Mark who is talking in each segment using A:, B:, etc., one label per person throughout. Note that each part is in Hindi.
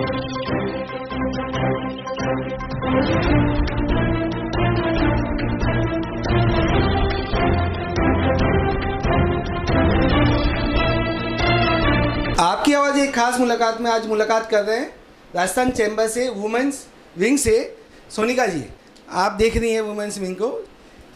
A: आपकी आवाज़ एक खास मुलाकात में आज मुलाकात कर रहे हैं राजस्थान चैम्बर से वुमेंस विंग से सोनिका जी। आप देख रही हैं वुमेंस विंग को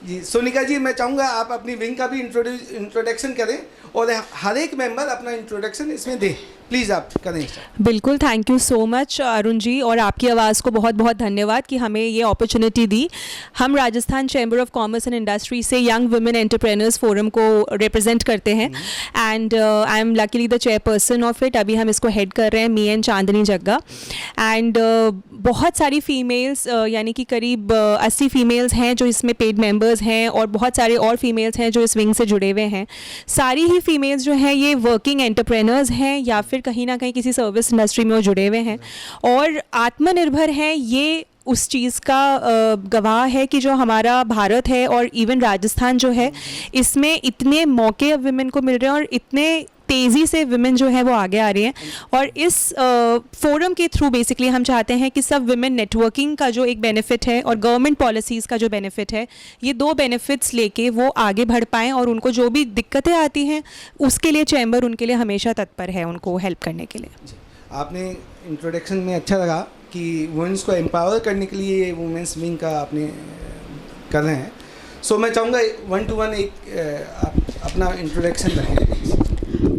A: जी। सोनिका जी, मैं चाहूँगा आप अपनी विंग का भी इंट्रोडक्शन करें और हर एक मेंबर अपना इंट्रोडक्शन इसमें दे। प्लीज़ आप करें।
B: बिल्कुल, thank you so much Arun ji, और आपकी आवाज़ को बहुत बहुत धन्यवाद कि हमें ये अपॉर्चुनिटी दी। हम Rajasthan chamber of commerce and industry से यंग वुमेन एंटरप्रेन्योर्स फोरम को रिप्रेजेंट करते हैं and I am luckily the chairperson of it. अभी हम इसको हेड कर रहे हैं, me and Chandni Jagga. And बहुत सारी फीमेल्स यानी कि करीब 80 फीमेल्स हैं जो इसमें पेड मेंबर्स हैं, और बहुत सारे और फीमेल्स हैं जो इस विंग से जुड़े हुए हैं। सारी ही फीमेल्स जो हैं ये वर्किंग एंटरप्रेन्योर्स हैं या फिर कहीं ना कहीं किसी सर्विस इंडस्ट्री में वो जुड़े हुए हैं और आत्मनिर्भर हैं। ये उस चीज़ का गवाह है कि जो हमारा भारत है और इवन राजस्थान जो है, इसमें इतने मौके अब विमेन को मिल रहे हैं और इतने तेज़ी से विमेन जो है वो आगे आ रही हैं। और इस फोरम के थ्रू बेसिकली हम चाहते हैं कि सब विमेन नेटवर्किंग का जो एक बेनिफिट है और गवर्नमेंट पॉलिसीज़ का जो बेनिफिट है, ये दो बेनिफिट्स लेके वो आगे बढ़ पाएँ और उनको जो भी दिक्कतें आती हैं उसके लिए चैम्बर उनके लिए हमेशा तत्पर है उनको हेल्प करने के लिए।
A: आपने इंट्रोडक्शन में अच्छा लगा कि वुमेंस को एम्पावर करने के लिए ये वुमेंस विंग का आपने कर रहे हैं। सो मैं चाहूँगा 1 to 1 एक आप अपना इंट्रोडक्शन रखें।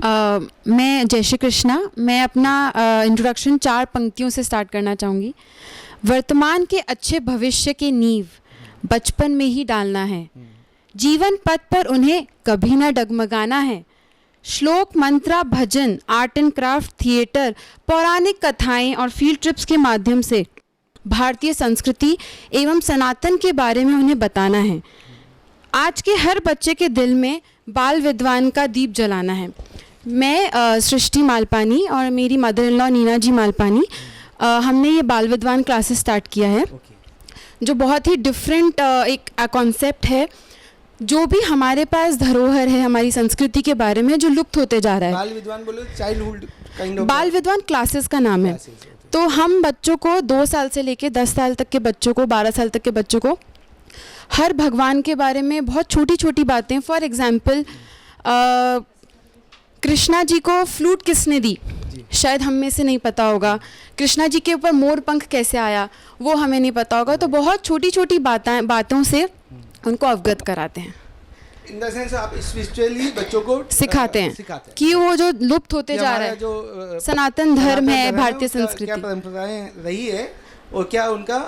C: मैं जय श्री कृष्णा। मैं अपना इंट्रोडक्शन 4 पंक्तियों से स्टार्ट करना चाहूँगी। वर्तमान के अच्छे भविष्य की नींव बचपन में ही डालना है, जीवन पथ पर उन्हें कभी ना डगमगाना है। श्लोक, मंत्रा, भजन, आर्ट एंड क्राफ्ट, थिएटर, पौराणिक कथाएं और फील्ड ट्रिप्स के माध्यम से भारतीय संस्कृति एवं सनातन के बारे में उन्हें बताना है। आज के हर बच्चे के दिल में बाल विद्वान का दीप जलाना है। मैं सृष्टि मालपानी और मेरी मदर इन लॉ नीना जी मालपानी, हमने ये बाल विद्वान क्लासेस स्टार्ट किया है, जो बहुत ही डिफरेंट एक कॉन्सेप्ट है। जो भी हमारे पास धरोहर है हमारी संस्कृति के बारे में जो लुप्त होते जा रहा है।
A: बाल विद्वान बोलो, चाइल्डहुड काइंड ऑफ
C: बाल विद्वान क्लासेस का नाम है। तो हम बच्चों को 2 साल से लेके 10 साल तक के बच्चों को, 12 साल तक के बच्चों को हर भगवान के बारे में बहुत छोटी छोटी बातें, फॉर एग्जाम्पल कृष्णा जी को फ्लूट किसने दी, शायद हम में से नहीं पता होगा। कृष्णा जी के ऊपर मोर पंख कैसे आया वो हमें नहीं पता होगा। तो बहुत छोटी छोटी बातों से उनको अवगत कराते हैं।
A: इन द सेंस आप स्पिरिचुअली बच्चों को
C: सिखाते हैं कि वो जो लुप्त होते जा रहा है
A: जो
C: सनातन धर्म है, भारतीय संस्कृति,
A: क्या परंपराएं रही है और क्या उनका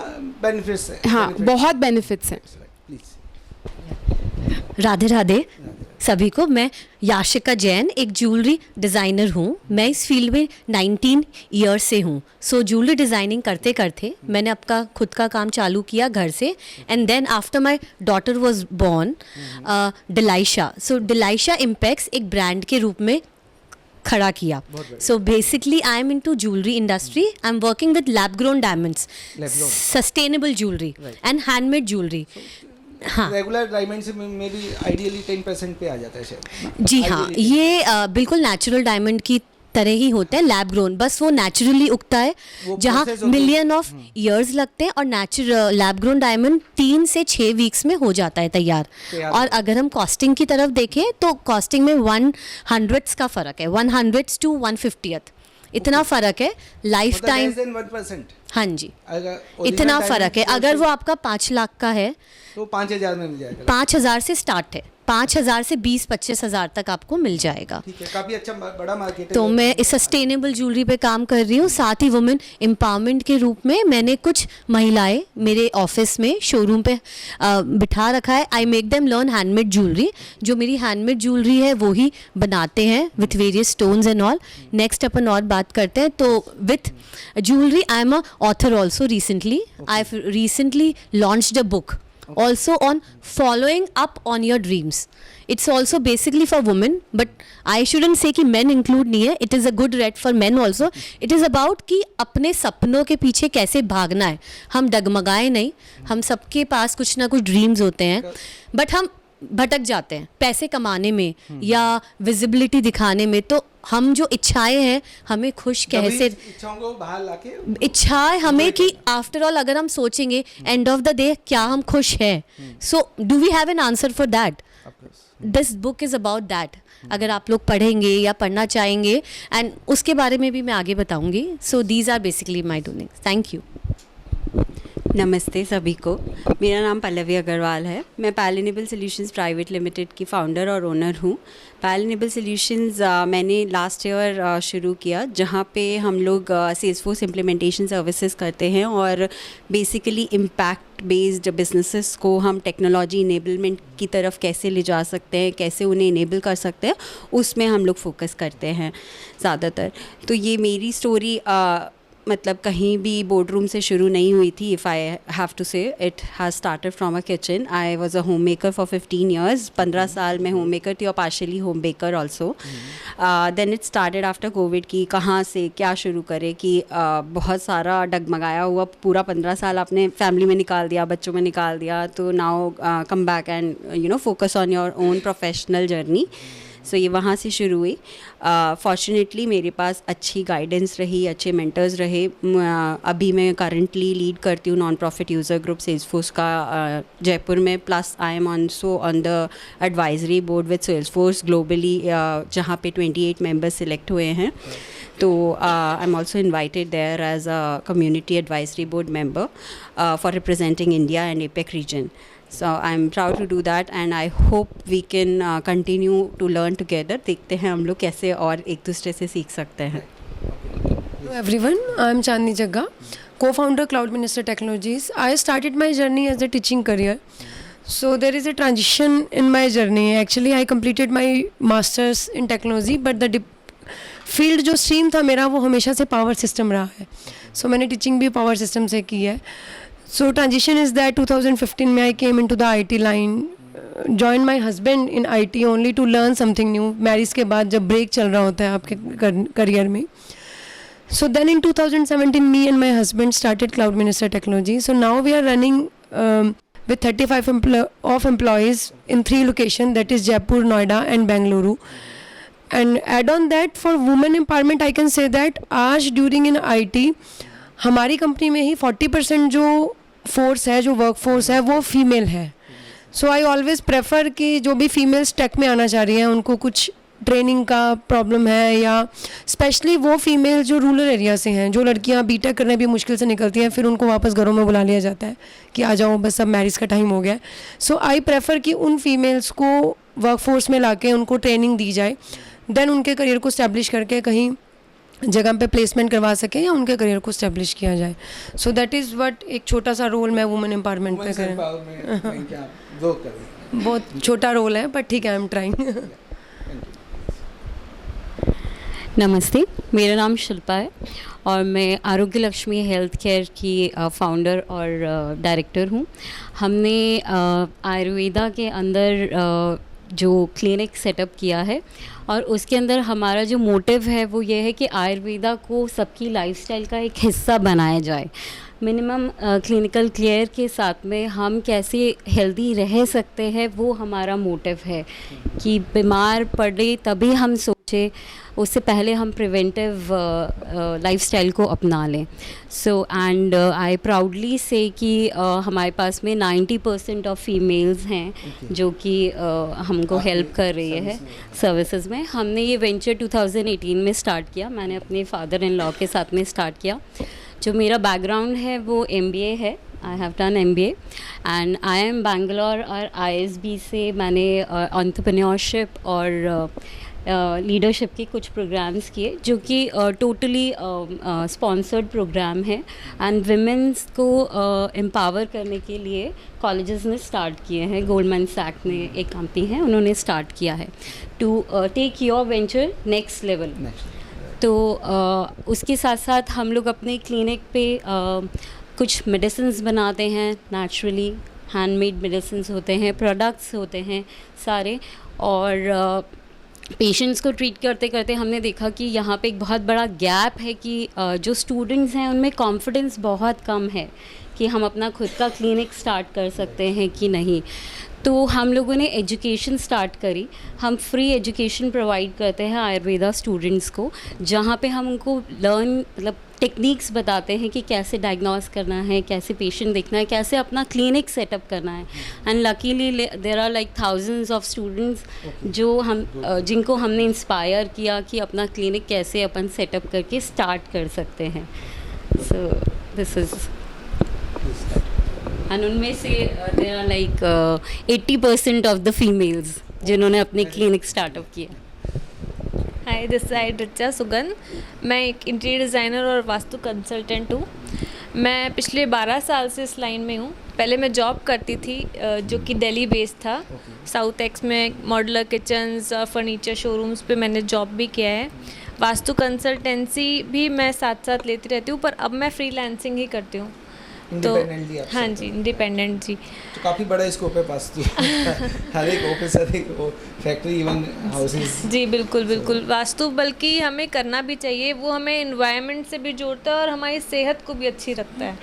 A: बेनिफिट्स है।
C: हाँ, बहुत बेनिफिट्स हैं।
D: राधे राधे सभी को। मैं याशिका जैन, एक ज्वेलरी डिज़ाइनर हूँ। मैं इस फील्ड में 19 ईयर्स से हूँ। सो ज्वेलरी डिज़ाइनिंग करते करते मैंने आपका खुद का काम चालू किया घर से, and then after my daughter was born Delisha, so Delisha impacts एक ब्रांड के रूप में खड़ा किया। So basically I am into jewellery industry. I am working with lab grown diamonds, sustainable jewellery and handmade jewellery. हाँ,
A: रेगुलर डायमंड से में भी आइडियली 10% पे आ जाता है शायद।
D: जी हाँ, ये बिल्कुल नेचुरल डायमंड की तरह ही होते हैं, लैब ग्रोन, बस वो नेचुरली उगता है जहाँ मिलियन ऑफ ईयर्स लगते हैं, और नेचुरल लैब ग्रोन डायमंड 3 से 6 वीक्स में हो जाता है तैयार। और अगर हम कॉस्टिंग की तरफ देखें तो कॉस्टिंग में 100 का फ़र्क है, 100 to 150th इतना फ़र्क है। Life time
A: 1%।
D: हाँ जी, इतना फ़र्क है। अगर वो आपका 5 लाख का है
A: तो 5,000 में मिल जाएगा।
D: 5,000 से स्टार्ट है, 5,000 से 20-25 हज़ार तक आपको मिल जाएगा।
A: ठीक है, काफ़ी अच्छा बड़ा मार्केट है।
D: तो मैं इस सस्टेनेबल ज्वेलरी पे काम कर रही हूँ। साथ ही वुमेन एम्पावरमेंट के रूप में मैंने कुछ महिलाएं मेरे ऑफिस में शोरूम पे बिठा रखा है। I make them learn handmade jewellery. जो मेरी हैंडमेड ज्वेलरी है वो ही बनाते हैं with various stones and all. Next अपन और बात करते हैं। तो with jewellery I am a author also. Recently I recently launched a book also on following up on your dreams. It's also basically for women, but I shouldn't say कि men include नहीं है. It is a good read for men also. It is about कि अपने सपनों के पीछे कैसे भागना है। हम डगमगाए नहीं, हम सबके पास कुछ ना कुछ ड्रीम्स होते हैं, बट हम भटक जाते हैं पैसे कमाने में या विजिबिलिटी दिखाने में। तो हम जो इच्छाएं हैं हमें खुश कैसे,
A: इच्छाओं को बाहर लाके
D: इच्छाएं हमें कि आफ्टर ऑल अगर हम सोचेंगे एंड ऑफ द डे क्या हम खुश हैं, so do we have an answer for that? This book is about that. अगर आप लोग पढ़ेंगे या पढ़ना चाहेंगे एंड उसके बारे में भी मैं आगे बताऊंगी। So these are basically my doings. Thank you.
E: नमस्ते सभी को, मेरा नाम पल्लवी अग्रवाल है। मैं पैलिनेबल सॉल्यूशंस प्राइवेट लिमिटेड की फाउंडर और ओनर हूँ। पैलिनेबल सॉल्यूशंस मैंने लास्ट ईयर शुरू किया, जहाँ पे हम लोग सेल्सफोर्स इम्प्लीमेंटेशन सर्विसेज करते हैं और बेसिकली इम्पैक्ट बेस्ड बिजनेसेस को हम टेक्नोलॉजी इनेबलमेंट की तरफ कैसे ले जा सकते हैं, कैसे उन्हें इनेबल कर सकते हैं, उसमें हम लोग फोकस करते हैं ज़्यादातर। तो ये मेरी स्टोरी मतलब कहीं भी बोर्ड रूम से शुरू नहीं हुई थी। If I have to say it has started from a kitchen. I was a home maker for 15 years. 15 साल मैं होम मेकर थी और partially home baker also. Then it started after covid की कहाँ से क्या शुरू करें कि बहुत सारा डगमगाया हुआ पूरा 15 साल आपने फैमिली में निकाल दिया, बच्चों में निकाल दिया। तो now come back and focus on your own professional journey. So ये वहाँ से शुरू हुई। फॉर्चुनेटली मेरे पास अच्छी गाइडेंस रही, अच्छे मेंटर्स रहे। अभी मैं करंटली लीड करती हूँ non profit user group Salesforce का जयपुर में। Plus I am also on the advisory board with Salesforce globally, जहाँ पे 28 मेंबर्स सिलेक्ट हुए हैं। तो I am also invited there as a community advisory board member for representing India and APAC region. So I'm proud to do that and I hope we can continue to learn together. देखते हैं हम लोग कैसे और एक दूसरे से सीख सकते हैं.
F: Hello everyone, I'm Chandni Jagga, co-founder Cloud Minister Technologies. I started my journey as a teaching career. So there is a transition in my journey. Actually I completed my masters in technology but the field जो stream था मेरा वो हमेशा से power system रहा है. So मैंने teaching भी power system से की है. So transition is that 2015 में I came into the IT line, joined my husband in IT only to learn something new. Marriage के बाद जब break चल रहा होता है आपके career में. So then in 2017 me and my husband started Cloud Minister Technology. So now we are running with 35 employees in 3 locations, that is Jaipur, Noida and Bengaluru. And add on that for women empowerment I can say that आज during in IT हमारी कंपनी में ही 40% जो फोर्स है, जो वर्क फोर्स है वो फीमेल है. सो आई ऑलवेज़ प्रेफर कि जो भी फीमेल्स टेक में आना चाह रही हैं उनको कुछ ट्रेनिंग का प्रॉब्लम है, या स्पेशली वो फीमेल जो रूरल एरिया से हैं, जो लड़कियां बीटेक करने भी मुश्किल से निकलती हैं, फिर उनको वापस घरों में बुला लिया जाता है कि आ जाओ बस अब मैरिज का टाइम हो गया. सो आई प्रेफर कि उन फीमेल्स को वर्क फोर्स में ला के उनको ट्रेनिंग दी जाए, देन उनके करियर को स्टैब्लिश करके कहीं जगह पे प्लेसमेंट करवा सकें या उनके करियर को स्टैब्लिश किया जाए. सो दैट इज़ व्हाट एक छोटा सा रोल मैं वुमेन एम्पावरमेंट पे करें. बहुत छोटा रोल है बट ठीक है, आई एम ट्राइंग.
E: नमस्ते, मेरा नाम शिल्पा है और मैं आरोग्य लक्ष्मी हेल्थ केयर की फाउंडर और डायरेक्टर हूँ. हमने आयुर्वेदा के अंदर जो क्लिनिक सेटअप किया है और उसके अंदर हमारा जो मोटिव है वो ये है कि आयुर्वेदा को सबकी लाइफस्टाइल का एक हिस्सा बनाया जाए. मिनिमम क्लिनिकल केयर के साथ में हम कैसे हेल्दी रह सकते हैं वो हमारा मोटिव है कि बीमार पड़े तभी हम सोचें, उससे पहले हम प्रिवेंटिव लाइफस्टाइल को अपना लें. सो एंड आई प्राउडली से कि हमारे पास में 90% ऑफ फीमेल्स हैं जो कि हमको हेल्प कर रही है सर्विसेज में. हमने ये वेंचर 2018 में स्टार्ट किया. मैंने अपने फादर इन लॉ के साथ में स्टार्ट किया. जो मेरा बैकग्राउंड है वो MBA है. I have done MBA and IIM Bangalore और ISB से मैंने एंटरप्रेन्योरशिप और लीडरशिप के कुछ प्रोग्राम्स किए जो कि टोटली स्पॉन्सर्ड प्रोग्राम है एंड विमेंस को एम्पावर करने के लिए कॉलेजेस ने स्टार्ट किए हैं. गोल्डमैन सैक्स ने एक कंपनी है, उन्होंने स्टार्ट किया है to take your venture next level. तो उसके साथ साथ हम लोग अपने क्लिनिक पे कुछ मेडिसिन्स बनाते हैं, नेचुरली हैंडमेड मेडिसिन्स होते हैं, प्रोडक्ट्स होते हैं सारे. और पेशेंट्स को ट्रीट करते करते हमने देखा कि यहाँ पे एक बहुत बड़ा गैप है कि जो स्टूडेंट्स हैं उनमें कॉन्फिडेंस बहुत कम है कि कि हम अपना खुद का क्लिनिक स्टार्ट कर सकते हैं कि नहीं। तो हम लोगों ने एजुकेशन स्टार्ट करी। हम फ्री एजुकेशन प्रोवाइड करते हैं आयुर्वेदा स्टूडेंट्स को, जहाँ पे हम उनको मतलब टेक्निक्स बताते हैं कि कैसे डायग्नोस करना है, कैसे पेशेंट देखना है, कैसे अपना क्लिनिक सेटअप करना है। And luckily there are like thousands of students जो जिनको हमने इंस्पायर किया कि अपना क्लिनिक कैसे अपन सेटअप करके स्टार्ट कर सकते हैं। सो दिस इज़ एंड उनमें से there are like 80% of the females जिन्होंने अपने क्लिनिक स्टार्टअप किया।
G: Hi, this side Richa Sugan. मैं एक इंटीरियर डिज़ाइनर और वास्तु कंसल्टेंट हूँ। मैं पिछले 12 साल से इस लाइन में हूँ। पहले मैं जॉब करती थी जो कि दिल्ली बेस्ड था। साउथ एक्स में मॉड्यूलर किचन्स और फर्नीचर शोरूम्स पे मैंने जॉब भी किया है। वास्तु कंसल्टेंसी भी मैं साथ साथ लेती रहती हूँ, पर अब मैं फ्रीलांसिंग ही करती हूँ। तो हाँ जी, इंडिपेंडेंट जी।
A: तो काफ़ी बड़ा स्कोप है पास तो हर एक ऑफिस, हर एक फैक्ट्री, इवन हाउसेस।
G: जी बिल्कुल बिल्कुल। वास्तु बल्कि हमें करना भी चाहिए, वो हमें एनवायरनमेंट से भी जोड़ता है और हमारी सेहत को भी अच्छी रखता है।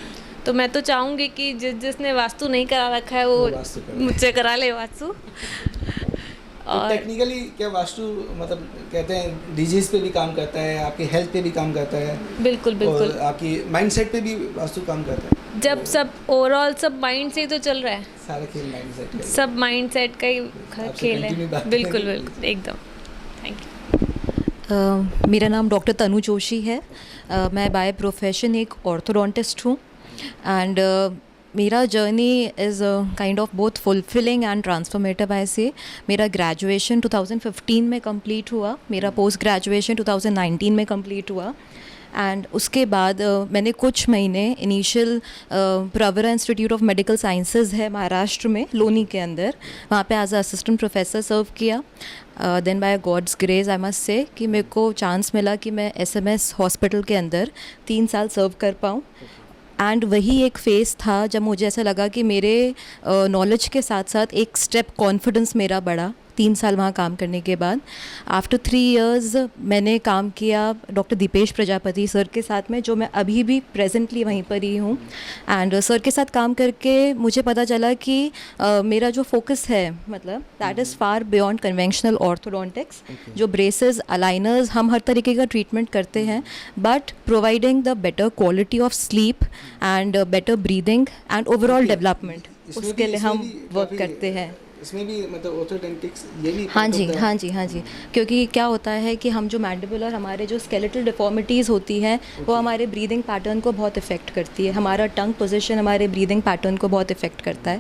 G: तो मैं तो चाहूँगी कि जिसने वास्तु नहीं करा रखा है वो मुझसे करा ले वास्तु।
A: और टेक्निकली क्या वास्तु मतलब कहते हैं डिजीज पे भी काम करता है, आपकी हेल्थ पे भी काम करता है।
G: बिल्कुल बिल्कुल।
A: और आपकी माइंडसेट पे भी वास्तु काम करता है।
G: जब सब ओवरऑल सब माइंड से ही तो चल रहा है।
A: सारा खेल माइंडसेट का,
G: सब माइंडसेट का ही खेल है। बिल्कुल बिल्कुल, एकदम। Thank you.
H: मेरा नाम डॉक्टर तनु जोशी है। मैं बाय प्रोफेशन एक ऑर्थोडोंटिस्ट हूँ एंड मेरा journey is kind of both fulfilling and transformative. ऐसे मेरा ग्रेजुएशन 2015 में कंप्लीट हुआ, मेरा पोस्ट ग्रेजुएशन 2019 में कंप्लीट हुआ एंड उसके बाद मैंने कुछ महीने initial Pravara institute of medical sciences है महाराष्ट्र में, लोनी के अंदर, वहाँ पे एज असिस्टेंट प्रोफेसर सर्व किया। Then by God's grace I must say कि मेरे को चांस मिला कि मैं SMS हॉस्पिटल के अंदर 3 साल सर्व कर पाऊँ। एंड वही एक फ़ेज़ था जब मुझे ऐसा लगा कि मेरे नॉलेज के साथ साथ एक स्टेप कॉन्फिडेंस मेरा बढ़ा 3 साल वहाँ काम करने के बाद। आफ्टर 3 इयर्स मैंने काम किया डॉक्टर दीपेश प्रजापति सर के साथ में, जो मैं अभी भी प्रेजेंटली वहीं पर ही हूँ। एंड सर के साथ काम करके मुझे पता चला कि मेरा जो फोकस है मतलब that is far beyond conventional orthodontics. जो ब्रेसेस, अलाइनर्स, हम हर तरीके का ट्रीटमेंट करते हैं, but providing the better quality of sleep and better breathing and overall development, उसके लिए हम वर्क करते हैं।
A: इसमें भी मतलब ऑर्थोडेंटिक्स ये भी
H: हाँ जी, क्योंकि क्या होता है कि हम जो मैंडिबुलर हमारे जो स्केलेटल डिफॉर्मिटीज़ होती हैं वो हमारे ब्रीदिंग पैटर्न को बहुत इफेक्ट करती है। हमारा टंग पोजीशन हमारे ब्रीदिंग पैटर्न को बहुत इफेक्ट करता है।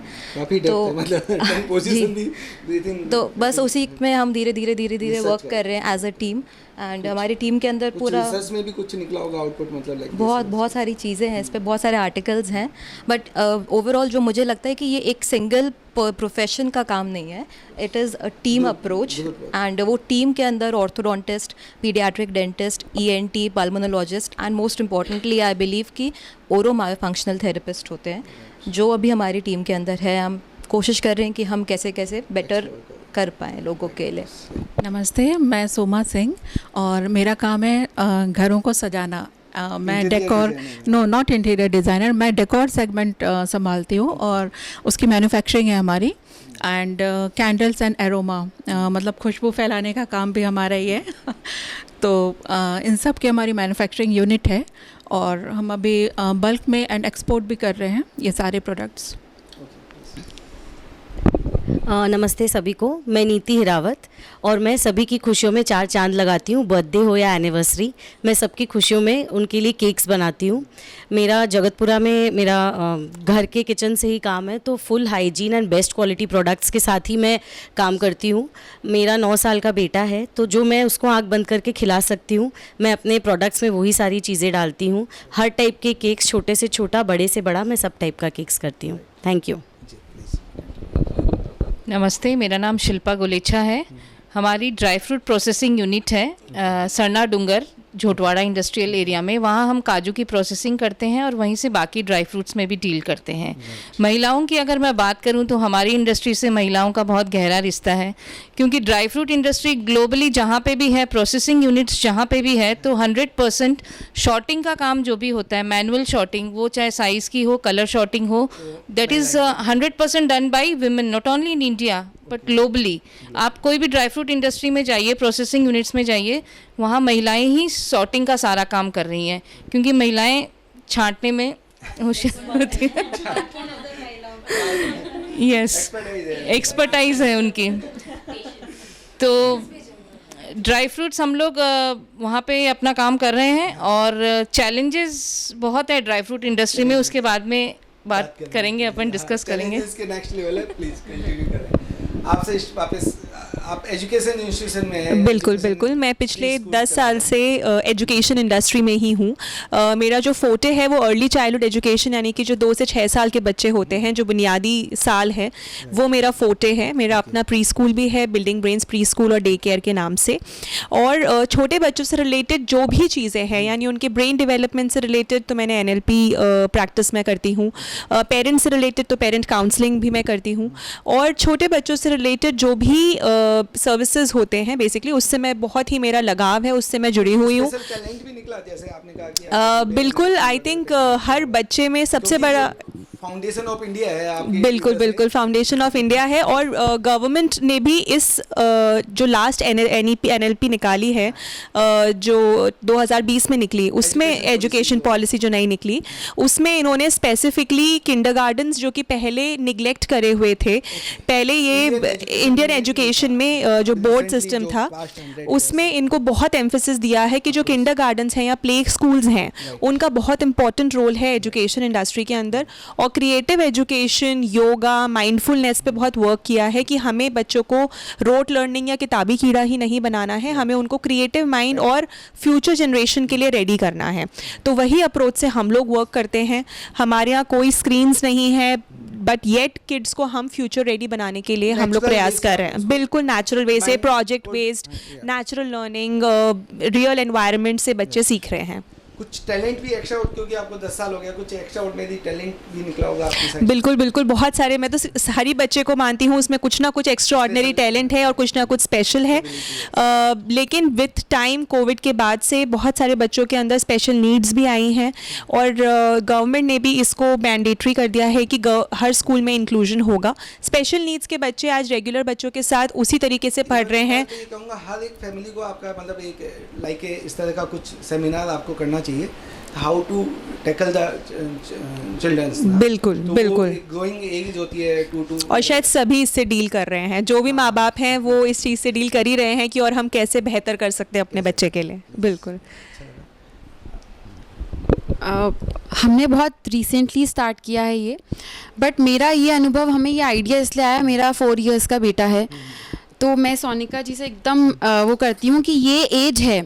H: तो बस उसी में हम धीरे धीरे वर्क कर रहे हैं एज अ टीम। एंड हमारी टीम के अंदर पूरा
A: रिसर्च में भी कुछ निकला होगा आउटपुट, मतलब
H: बहुत सारी चीज़ें हैं, इस पे बहुत सारे आर्टिकल्स हैं। बट ओवरऑल जो मुझे लगता है कि ये एक सिंगल प्रोफेशन का काम नहीं है, it is a team approach. And वो टीम के अंदर orthodontist, paediatric dentist, ENT, pulmonologist and most importantly I believe कि ओरोमायोफंक्शनल थेरेपिस्ट होते हैं, जो अभी हमारी टीम के अंदर है। हम कोशिश कर रहे हैं कि हम कैसे बेटर कर पाएँ लोगों के लिए।
I: नमस्ते, मैं सोमा सिंह और मेरा काम है घरों को सजाना। मैं डेकोर, नॉट इंटीरियर डिज़ाइनर, मैं डेकोर सेगमेंट संभालती हूँ और उसकी मैन्युफैक्चरिंग है हमारी। एंड कैंडल्स एंड एरोमा, मतलब खुशबू फैलाने का काम भी हमारा ही है तो इन सब की हमारी मैन्युफैक्चरिंग यूनिट है और हम अभी बल्क में एंड एक्सपोर्ट भी कर रहे हैं ये सारे प्रोडक्ट्स।
D: नमस्ते सभी को, मैं नीति हिरावत और मैं सभी की खुशियों में 4 चांद लगाती हूँ, बर्थडे हो या एनिवर्सरी। मैं सबकी खुशियों में उनके लिए केक्स बनाती हूँ। मेरा जगतपुरा में मेरा घर के किचन से ही काम है, तो full hygiene and best quality products के साथ ही मैं काम करती हूँ। मेरा 9 साल का बेटा है, तो जो मैं उसको आँख बंद करके खिला सकती हूँ, मैं अपने प्रोडक्ट्स में वही सारी चीज़ें डालती हूँ। हर टाइप के केक्स, छोटे से छोटा, बड़े से बड़ा, मैं सब टाइप का केक्स करती हूँ। Thank you.
J: नमस्ते, मेरा नाम शिल्पा गुलेछा है। हमारी ड्राई फ्रूट प्रोसेसिंग यूनिट है सरना डूंगर झोटवाड़ा इंडस्ट्रियल एरिया में, वहाँ हम काजू की प्रोसेसिंग करते हैं और वहीं से बाकी ड्राई फ्रूट्स में भी डील करते हैं। महिलाओं की अगर मैं बात करूँ तो हमारी इंडस्ट्री से महिलाओं का बहुत गहरा रिश्ता है, क्योंकि ड्राई फ्रूट इंडस्ट्री ग्लोबली जहाँ पे भी है, प्रोसेसिंग यूनिट्स जहाँ पे भी है, तो 100% शॉर्टिंग का काम जो भी होता है, मैनुअल शॉर्टिंग, वो चाहे साइज़ की हो, कलर शॉर्टिंग हो, that is 100% done by women, not only in India but globally. आप कोई भी ड्राई फ्रूट इंडस्ट्री में जाइए, प्रोसेसिंग यूनिट्स में जाइए, वहाँ महिलाएं ही सॉर्टिंग का सारा काम कर रही हैं, क्योंकि महिलाएं छांटने में होशियार होती हैं। यस, एक्सपर्टाइज है उनकी। तो ड्राई फ्रूट्स हम लोग वहाँ पे अपना काम कर रहे हैं, और चैलेंजेस बहुत है ड्राई फ्रूट इंडस्ट्री में, उसके बाद में बात करेंगे, अपन डिस्कस करेंगे।
A: नेक्स्ट लेवल है, प्लीज कंटिन्यू करें। आपसे वापस, आप एजुकेशन इंस्टीट्यूशन में हैं?
B: बिल्कुल बिल्कुल, मैं पिछले 10 साल से एजुकेशन इंडस्ट्री में ही हूँ। मेरा जो फोटे है वो अर्ली चाइल्डहुड एजुकेशन, यानी कि जो 2 से 6 साल के बच्चे होते हैं, जो बुनियादी साल है, वो मेरा फोटे है। मेरा अपना प्री स्कूल भी है, बिल्डिंग ब्रेन्स प्री स्कूल और डे केयर के नाम से। और छोटे बच्चों से रिलेटेड जो भी चीज़ें हैं, यानी उनके ब्रेन डेवलपमेंट से रिलेटेड तो मैंने NLP प्रैक्टिस मैं करती हूँ। पेरेंट्स से रिलेटेड तो पेरेंट काउंसलिंग भी मैं करती हूँ। और छोटे बच्चों से रिलेटेड जो भी सर्विसेज होते हैं बेसिकली, उससे मैं बहुत ही मेरा लगाव है, उससे मैं जुड़ी हुई हूँ।
A: टैलेंट भी निकला, जैसे आपने कहा कि
B: बिल्कुल, आई थिंक हर बच्चे में सबसे बड़ा
A: फाउंडेशन ऑफ इंडिया है आपकी।
B: बिल्कुल बिल्कुल, फाउंडेशन ऑफ इंडिया है। और गवर्नमेंट ने भी इस जो लास्ट NLP निकाली है, जो 2020 में निकली, उसमें एजुकेशन पॉलिसी जो नई निकली, उसमें इन्होंने स्पेसिफिकली किंडरगार्टन्स जो कि पहले निगलेक्ट करे हुए थे, पहले ये इंडियन एजुकेशन में जो बोर्ड सिस्टम था, उसमें इनको बहुत एम्फेसिस दिया है कि जो किंडरगार्टन्स हैं या प्ले स्कूल्स हैं, उनका बहुत इंपॉर्टेंट रोल है एजुकेशन इंडस्ट्री के अंदर। और क्रिएटिव एजुकेशन, योगा, माइंडफुलनेस पे बहुत वर्क किया है कि हमें बच्चों को रोट लर्निंग या किताबी कीड़ा ही नहीं बनाना है, हमें उनको क्रिएटिव माइंड और फ्यूचर जनरेशन के लिए रेडी करना है। तो वही अप्रोच से हम लोग वर्क करते हैं। हमारे यहाँ कोई स्क्रीन्स नहीं है, बट येट किड्स को हम फ्यूचर रेडी बनाने के लिए हम लोग प्रयास कर रहे हैं। बिल्कुल नेचुरल वे से, project based, natural learning, real environment से बच्चे सीख रहे हैं।
A: कुछ टैलेंट भी एक्स्ट्रा, क्योंकि आपको 10 साल हो गया, कुछ एक्स्ट्रा ऑर्डिनरी टैलेंट भी निकला होगा आपके साथ?
B: बिल्कुल बिल्कुल, बहुत सारे। मैं तो हर ही बच्चे को मानती हूँ उसमें कुछ ना कुछ एक्स्ट्रा ऑर्डिनरी टैलेंट है और कुछ ना कुछ स्पेशल है। लेकिन विथ टाइम, कोविड के बाद से बहुत सारे बच्चों के अंदर स्पेशल नीड्स भी आई हैं, और गवर्नमेंट ने भी इसको मैंडेटरी कर दिया है कि हर स्कूल में इंक्लूजन होगा। स्पेशल नीड्स के बच्चे आज रेगुलर बच्चों के साथ उसी तरीके से पढ़ रहे हैं।
A: मैं कहूँगा हर एक फैमिली को आपका मतलब एक लाइक इस तरह का कुछ सेमिनार आपको करना चाहिए, how to tackle the childrens.
B: बिल्कुल बिल्कुल,
A: ग्रोइंग एज होती है 2
B: और शायद सभी इससे डील कर रहे हैं, जो भी माँ बाप हैं वो इस चीज़ से डील कर ही रहे हैं कि और हम कैसे बेहतर कर सकते हैं अपने बच्चे के लिए। बिल्कुल।
C: हमने बहुत रिसेंटली स्टार्ट किया है ये, बट मेरा ये अनुभव, हमें ये आइडिया इसलिए आया, मेरा 4 इयर्स का बेटा है, तो मैं सोनिका जी से एकदम वो करती हूँ कि ये एज है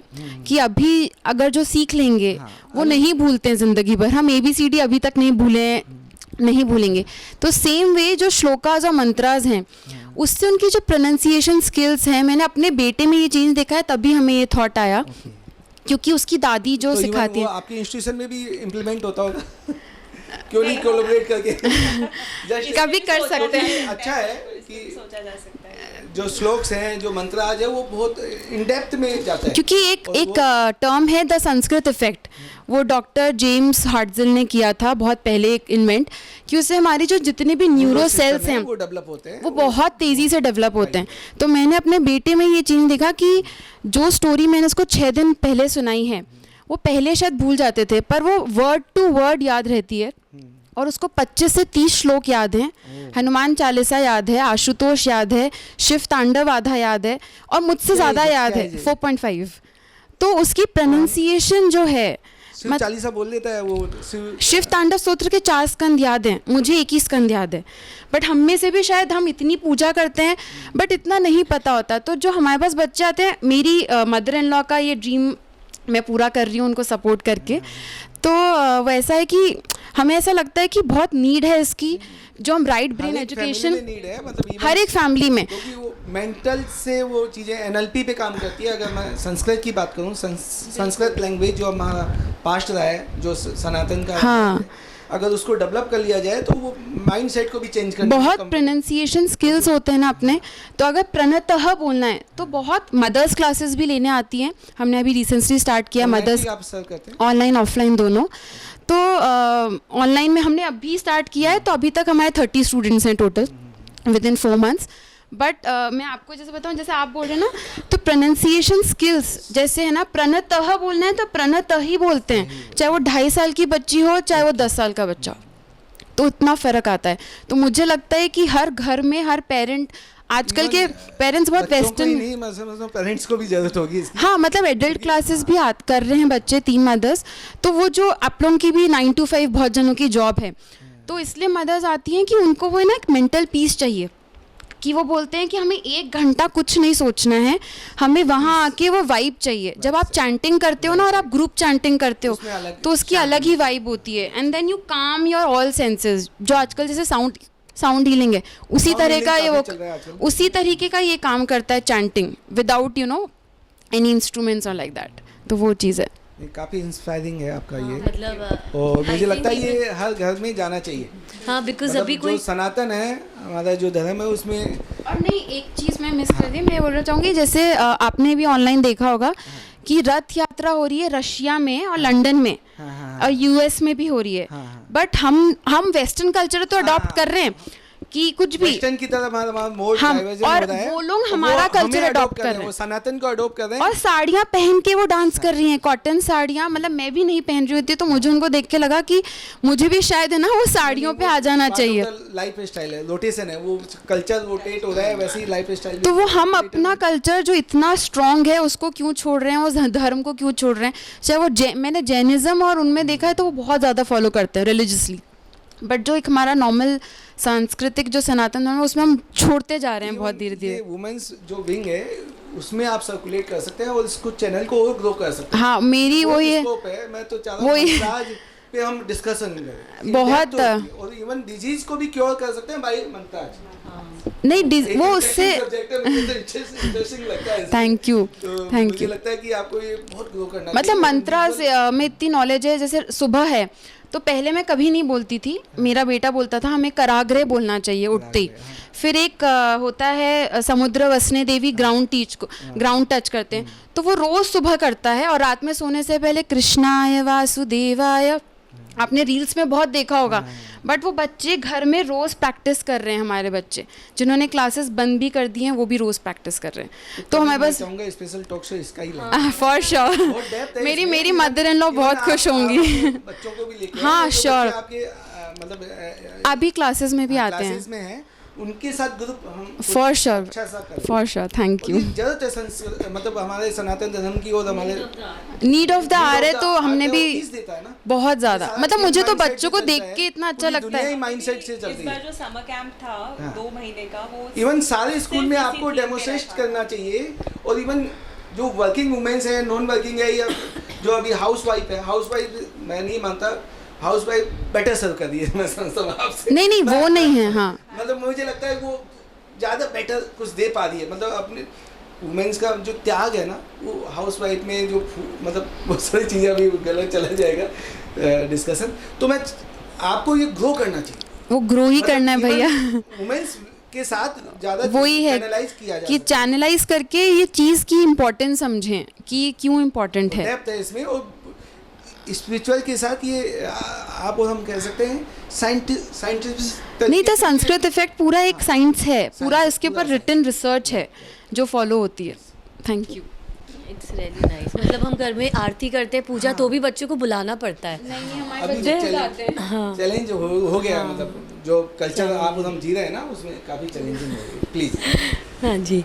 C: कि अभी अगर जो सीख लेंगे वो नहीं भूलते हैं ज़िंदगी भर। हम ABCD अभी तक नहीं भूलेंगे। तो सेम वे जो श्लोकाज और मंत्राज हैं, उससे उनकी जो प्रोनाउंसिएशन स्किल्स हैं, मैंने अपने बेटे में ये चेंज देखा है, तभी हमें ये थॉट आया, क्योंकि उसकी दादी जो सिखाती है।
A: आपकी इंस्टीट्यूशन में भी इम्प्लीमेंट होता होगा? क्यों नहीं कोलैबोरेट करके
C: कभी कर सकते हैं।
A: अच्छा है कि सोचा जा सकता है, जो श्लोक्स हैं, जो मंत्राज है, वो बहुत इन डेप्थ में जाता है,
C: क्योंकि एक टर्म है द संस्कृत इफेक्ट, वो डॉक्टर जेम्स हार्टजिल ने किया था बहुत पहले एक इन्वेंट, कि उससे हमारी जो जितने भी न्यूरो सेल्स हैं
A: वो डेवलप होते हैं,
C: वो बहुत तेज़ी से डेवलप होते हैं। तो मैंने अपने बेटे में ये चीज़ देखा कि जो स्टोरी मैंने उसको 6 दिन पहले सुनाई है, वो पहले शायद भूल जाते थे, पर वो वर्ड टू वर्ड याद रहती है, और उसको 25 से 30 श्लोक याद हैं, हनुमान चालीसा याद है, आशुतोष याद है, शिव तांडव आधा याद है, और मुझसे ज़्यादा याद है 4.5। तो उसकी प्रोनाउंसिएशन जो है,
A: शिव चालीसा बोल लेता है वो।
C: शिव तांडव स्तोत्र के 4 स्कंद याद हैं, मुझे 1 ही स्कंद याद है, बट हम में से भी शायद हम इतनी पूजा करते हैं बट इतना नहीं पता होता। तो जो हमारे पास बच्चे आते हैं, मेरी मदर इन लॉ का ये ड्रीम मैं पूरा कर रही हूँ उनको सपोर्ट करके। तो वैसा है कि हमें ऐसा लगता है कि बहुत नीड है इसकी, जो हम राइट ब्रेन
A: हर एक family
C: एजुकेशन
A: में need है, मतलब even-
C: हर एक फैमिली में,
A: क्योंकि वो मेंटल से वो चीज़ें NLP पे काम करती है। अगर मैं संस्कृत की बात करूँ, संस्कृत लैंग्वेज जो हमारा पास्ट रहा है, जो सनातन का
C: हाँ,
A: अगर उसको डेवलप कर लिया जाए तो वो माइंड सेट को भी चेंज कर
C: बहुत प्रोनाउंसिएशन स्किल्स होते हैं ना अपने, तो अगर प्रणतः बोलना है तो बहुत मदर्स क्लासेस भी लेने आती हैं। हमने अभी रिसेंटली स्टार्ट किया मदर्स,
A: आप सर करते हैं
C: ऑनलाइन ऑफलाइन दोनों। तो ऑनलाइन में हमने अभी स्टार्ट किया है, तो अभी तक हमारे 30 स्टूडेंट्स हैं total with in 4 months. But मैं आपको जैसे बताऊं, जैसे आप बोल रहे हैं ना, तो प्रोनाउंसिएशन स्किल्स जैसे है ना, प्रणतः बोलना है तो प्रणतः ही बोलते हैं, चाहे वो 2.5 साल की बच्ची हो चाहे वो 10 साल का बच्चा हो, तो इतना फ़र्क आता है। तो मुझे लगता है कि हर घर में हर पेरेंट, आजकल के पेरेंट्स बहुत वेस्टर्न,
A: नहीं, मतलब पेरेंट्स को भी ज़रूरत होगी इसकी।
C: हाँ, मतलब एडल्ट क्लासेस भी कर रहे हैं बच्चे, 3 मदर्स। तो वो जो आप लोगों की भी 9 to 5 बहुत जनों की जॉब है, तो इसलिए मदर्स आती हैं कि उनको वो ना एक मेंटल पीस चाहिए, कि वो बोलते हैं कि हमें 1 घंटा कुछ नहीं सोचना है, हमें वहाँ आके वो वाइब चाहिए। जब आप चैंटिंग करते हो ना, और आप ग्रुप चैंटिंग करते हो, तो उसकी अलग ही वाइब होती है। And then you calm your all senses, जो आजकल जैसे साउंड हीलिंग है, उसी तरह का ये वो, उसी तरीके का ये काम करता है chanting, without you know any instruments और लाइक दैट। तो वो चीज़ है,
A: काफ़ी इंस्पायरिंग है आपका ये,
D: मतलब
A: और मुझे लगता है ये हर घर में जाना चाहिए।
D: हाँ, बिकॉज
A: मतलब
D: अभी
A: जो
D: कोई
A: सनातन है, हमारा जो धर्म है, उसमें
C: और नहीं, एक चीज़ मैं मिस कर दी, मैं बोलना चाहूँगी, जैसे आपने भी ऑनलाइन देखा होगा कि रथ यात्रा हो रही है रशिया में और लंदन में, और यूएस में भी हो रही है। बट हम वेस्टर्न कल्चर तो अडॉप्ट कर रहे हैं कि कुछ भी
A: वेस्टर्न की तरफ हमारा मोर
C: हम,
A: डाइवर्जन
C: और
A: हो रहा है,
C: वो लोग
A: तो
C: हमारा
A: वो
C: कल्चर
A: हमें
C: अडॉप्ट कर
A: हैं,
C: रहे
A: वो
C: हैं,
A: सनातन को अडॉप्ट कर रहे हैं।
C: और साड़ियाँ पहन के वो डांस कर रही हैं, कॉटन साड़ियाँ। मतलब मैं भी नहीं पहन रही होती, तो मुझे उनको देख के लगा कि मुझे भी शायद है ना वो साड़ियों पे आ जाना चाहिए।
A: लाइफ स्टाइल है, रोटेशन है, वो कल्चर रोटेट हो रहा है, वैसे ही लाइफ स्टाइल।
C: तो वो हम अपना कल्चर जो इतना स्ट्रांग है उसको क्यों छोड़ रहे हैं, उस धर्म को क्यों छोड़ रहे हैं? चाहे वो मैंने जैनिज्म और उनमें देखा है तो वो बहुत ज़्यादा फॉलो करते हैं रिलीजियसली, बट जो एक हमारा नॉर्मल सांस्कृतिक जो सनातन धर्म है उसमें हम छोड़ते जा रहे हैं बहुत धीरे धीरे।
A: वुमेन्स जो विंग है उसमें आप सर्कुलेट कर सकते हैं और इसको चैनल को और ग्रो कर सकते हैं।
C: हाँ, मेरी वो ये
A: स्कोप है। मैं तो चाह रहा हूँ आज पे हम डिस्कशन करें
C: बहुत,
A: और इवन डिजीज को भी क्योर कर सकते हैं बाय मंत्राज।
C: नहीं, वो उससे
A: इंटरेस्टिंग लगता है।
C: थैंक यू, थैंक
A: मुझे
C: यू।
A: लगता है कि आपको ये बहुत ग्रो करना
C: मतलब
A: चाहिए।
C: मंत्राज में इतनी नॉलेज है। जैसे सुबह है तो पहले मैं कभी नहीं बोलती थी, मेरा बेटा बोलता था हमें कराग्रे बोलना चाहिए उठते ही। फिर एक होता है समुद्र वसने देवी, ग्राउंड टच करते हैं, तो वो रोज सुबह करता है। और रात में सोने से पहले कृष्णाय वासुदेवाय, आपने रील्स में बहुत देखा होगा, बट वो बच्चे घर में रोज़ प्रैक्टिस कर रहे हैं। हमारे बच्चे जिन्होंने क्लासेस बंद भी कर दी हैं वो भी रोज़ प्रैक्टिस कर रहे हैं। तो हमारे पास
A: चाहूंगा स्पेशल टॉक शो इसका ही
C: फॉर श्योर मेरी मदर इन लॉ बहुत खुश होंगी।
A: बच्चों को भी लेके
C: हाँ, श्योर।
A: आपके मतलब
C: अभी क्लासेस में भी आते
A: क्लासेस में हैं, उनके साथ ग्रुप हम
C: फॉर श्योर,
A: अच्छा सा करें।
C: For sure, thank you.
A: जरूरत है मतलब हमारे सनातन धर्म की और हमारे
C: नीड ऑफ द आवर है, तो हमने भी
A: देता है ना
C: बहुत ज़्यादा। मतलब मुझे तो बच्चों को देख के इतना अच्छा लगता है।
A: माइंडसेट से चलती है।
B: जो समर कैंप था 2 महीने का, वो
A: इवन सारे स्कूल में आपको डेमोन्स्ट्रेट करना चाहिए। और इवन जो वर्किंग वुमेन्स हैं, नॉन वर्किंग है, या जो अभी हाउस वाइफ है, हाउस वाइफ मैं नहीं मानता हाउस वाइफ बेटर सर्व कर रही है। मैं समझता हूँ आपसे
C: नहीं वो नहीं है। हाँ,
A: मतलब मुझे लगता है वो ज़्यादा बेटर कुछ दे पा रही है। मतलब अपने वुमेन्स का जो त्याग है ना, वो हाउस वाइफ में जो मतलब बहुत सारी चीज़ें अभी गलत चला जाएगा डिस्कशन। तो मैं आपको ये ग्रो करना चाहिए,
C: वो ग्रो ही करना है भैया।
A: वुमेन्स के साथ ज़्यादा
C: वही है कि चैनलाइज करके ये चीज़ की इम्पोर्टेंस समझें कि क्यों इम्पोर्टेंट है।
A: डेप्थ है इसमें। और स्पिरिचुअल के साथ ये आप और हम कह सकते हैं साइंटिस्ट
C: नहीं तो संस्कृत इफेक्ट पूरा एक साइंस है, पूरा इसके ऊपर रिटन रिसर्च है जो फॉलो होती है। Thank you.
D: It's really nice. मतलब हम घर में आरती करते हैं, पूजा, तो भी बच्चों को बुलाना पड़ता है।
C: नहीं, हमारे बच्चे
A: चैलेंज हो गया। मतलब जो कल्चर आप और हम जी रहे हैं ना, उसमें काफ़ी चैलेंजिंग हो गई। प्लीज़।
D: हाँ जी।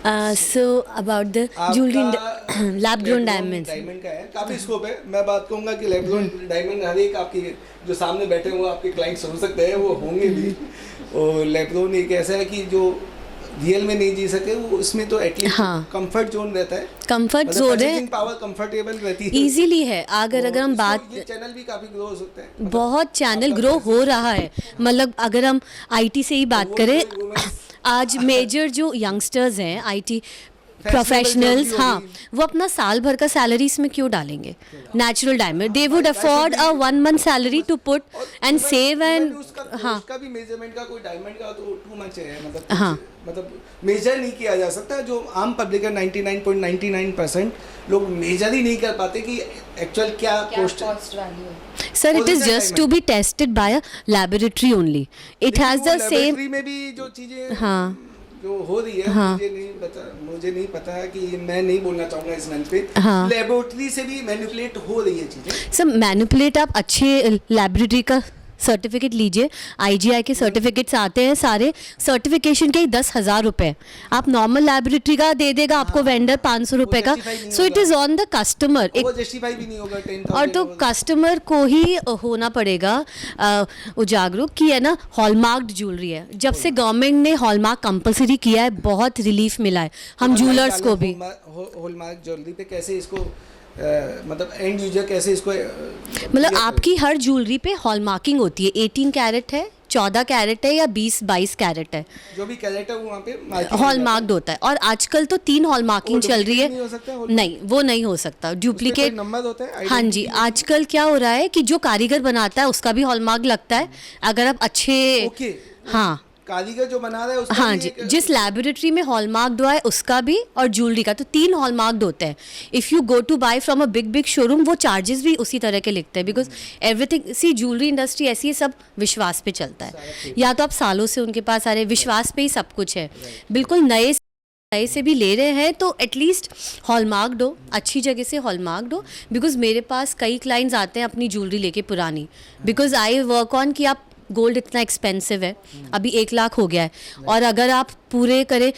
D: So about the jewellery, lab grown diamonds.
A: Diamond का है, काफ़ी स्कोप है। मैं बात कहूँगा कि लैब ग्रोन डायमंड हर एक आपकी जो सामने बैठे हैं वो आपके क्लाइंट्स हो सकते हैं, वो होंगे भी। और लैब ग्रोन एक ऐसा है कि जो रियल में नहीं जी सके वो उसमें तो एटलीस्ट
D: हाँ।
A: कंफर्ट जोन रहता है,
D: कंफर्ट जोन है,
A: पावर कंफर्टेबल रहती है
D: इजीली है। अगर हम बात,
A: ये चैनल भी काफी ग्रो हो सकता है,
D: बहुत चैनल ग्रो हो रहा है। मतलब अगर हम आईटी से ही बात करें, आज मेजर जो यंगस्टर्स हैं आईटी प्रोफेशनल्स, हाँ, वो अपना साल भर का सैलरी इसमें क्यों डालेंगे? Natural diamond, they would afford a 1 month salary to put and save and, हाँ,
A: उसका भी मेजरमेंट का कोई डायमंड का तो टू मच है, मतलब
D: हाँ,
A: मतलब मेजर नहीं किया जा सकता। जो आम पब्लिक है 99.99% लोग मेजर ही नहीं कर पाते कि एक्चुअल क्या कॉस्ट वैल्यू है।
D: Sir, it is just to be tested by a laboratory only, it has the same,
A: laboratory में भी जो चीजें,
D: हाँ,
A: जो हो रही है,
D: हाँ,
A: मुझे नहीं पता है कि मैं नहीं बोलना चाहूँगा इस मंच पे,
D: हाँ,
A: लेबोरेटरी से भी मैनिपुलेट हो रही है चीज़ें।
D: सर मैनिपुलेट, आप अच्छे लेबोरेटरी का सर्टिफिकेट लीजिए, आईजीआई के सर्टिफिकेट्स आते हैं सारे, सर्टिफिकेशन के ही 10,000 रुपये, आप नॉर्मल लेबोरेटरी का दे देगा आपको वेंडर 500 रुपये का, so it is on the customer,
A: वो जस्टिफाई भी नहीं होगा 10,000,
D: और तो कस्टमर को ही होना पड़ेगा उजागरूक कि है ना, हॉलमार्क्ड ज्वेलरी है। जब से गवर्नमेंट ने हॉलमार्क कंपलसरी किया है, बहुत रिलीफ मिला है हम ज्वेलर्स को भी।
A: हॉलमार्क ज्वेलरी पे कैसे इसको मतलब एंड यूजर कैसे इसको
D: मतलब आपकी हर ज्वेलरी पे हॉलमार्किंग होती है, 18 कैरेट है, 14 कैरेट है या 20-22 कैरेट है,
A: जो भी कैरेट है वो वहाँ पे
D: हॉलमार्क्ड होता है। और आजकल तो 3 हॉलमार्किंग चल रही है, नहीं वो नहीं हो सकता, डुप्लीकेट
A: नंबर होता है।
D: हाँ जी, आजकल क्या हो रहा है कि जो कारीगर बनाता है उसका भी हॉलमार्क लगता है, अगर आप अच्छे, हाँ,
A: कारीगर जो बना रहा है उसका
D: हाँ जी, जिस लैबोरेटरी में हॉलमार्क्ड हुआ है उसका भी, और ज्वेलरी का, तो 3 हॉलमार्क्ड होते हैं। If you go to buy from a big showroom, वो चार्जेस भी उसी तरह के लिखते हैं, because everything, see jewellery industry ऐसी है, सब विश्वास पे चलता है, या तो आप सालों से उनके पास आ रहे, विश्वास पे ही सब कुछ है। बिल्कुल नए से भी ले रहे हैं तो एटलीस्ट हॉलमार्क्ड हो, अच्छी जगह से हॉलमार्क्ड हो, बिकॉज मेरे पास कई क्लाइंट्स आते हैं अपनी ज्वेलरी लेके पुरानी, बिकॉज आई वर्क ऑन कि आप गोल्ड इतना एक्सपेंसिव है, अभी 1 लाख हो गया है, और अगर आप पूरे करें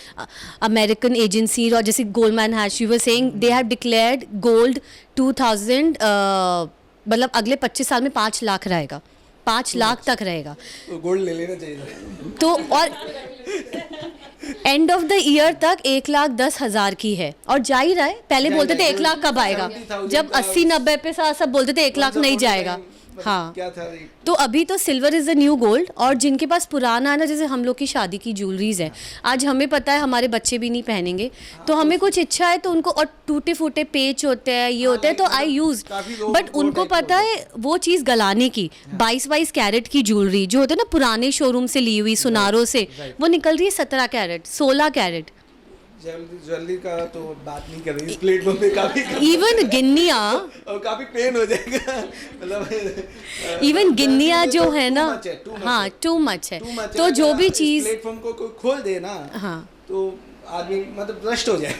D: अमेरिकन एजेंसी और जैसे Goldman hash, you were saying they have declared gold 2000, मतलब अगले 25 साल में 5 लाख रहेगा, 5 लाख तक रहेगा,
A: तो गोल्ड ले लेना चाहिए।
D: तो और एंड ऑफ द ईयर तक 1,10,000 की है, और जा ही रहा है। पहले बोलते थे 1 लाख कब आएगा, जब 80-90 पे सब बोलते थे 1 लाख नहीं जाएगा, हाँ,
A: क्या था
D: तो अभी तो silver is the new gold. और जिनके पास पुराना है ना, जैसे हम लोग की शादी की ज्वेलरीज है, आज हमें पता है हमारे बच्चे भी नहीं पहनेंगे, तो हमें कुछ इच्छा है तो उनको, और टूटे फूटे पेच होते हैं, ये होते हैं, तो आई यूज़, बट उनको पता है वो चीज़ गलाने की, 22 कैरेट की ज्वेलरी जो होते हैं ना पुराने शोरूम से ली हुई सुनारों से, वो निकल रही है 17 कैरेट, 16 कैरेट।
A: ज्वेलरी का तो बात नहीं कर रही इस प्लेटफॉर्म पे, काफी
D: इवन गिन्निया,
A: और काफी पेन हो जाएगा, मतलब
D: इवन गिन्निया जो है ना, हाँ, टू मच है, तो जो भी चीज़
A: प्लेटफॉर्म को कोई खोल दे ना,
D: हाँ,
A: तो आदमी मतलब भ्रष्ट हो जाए।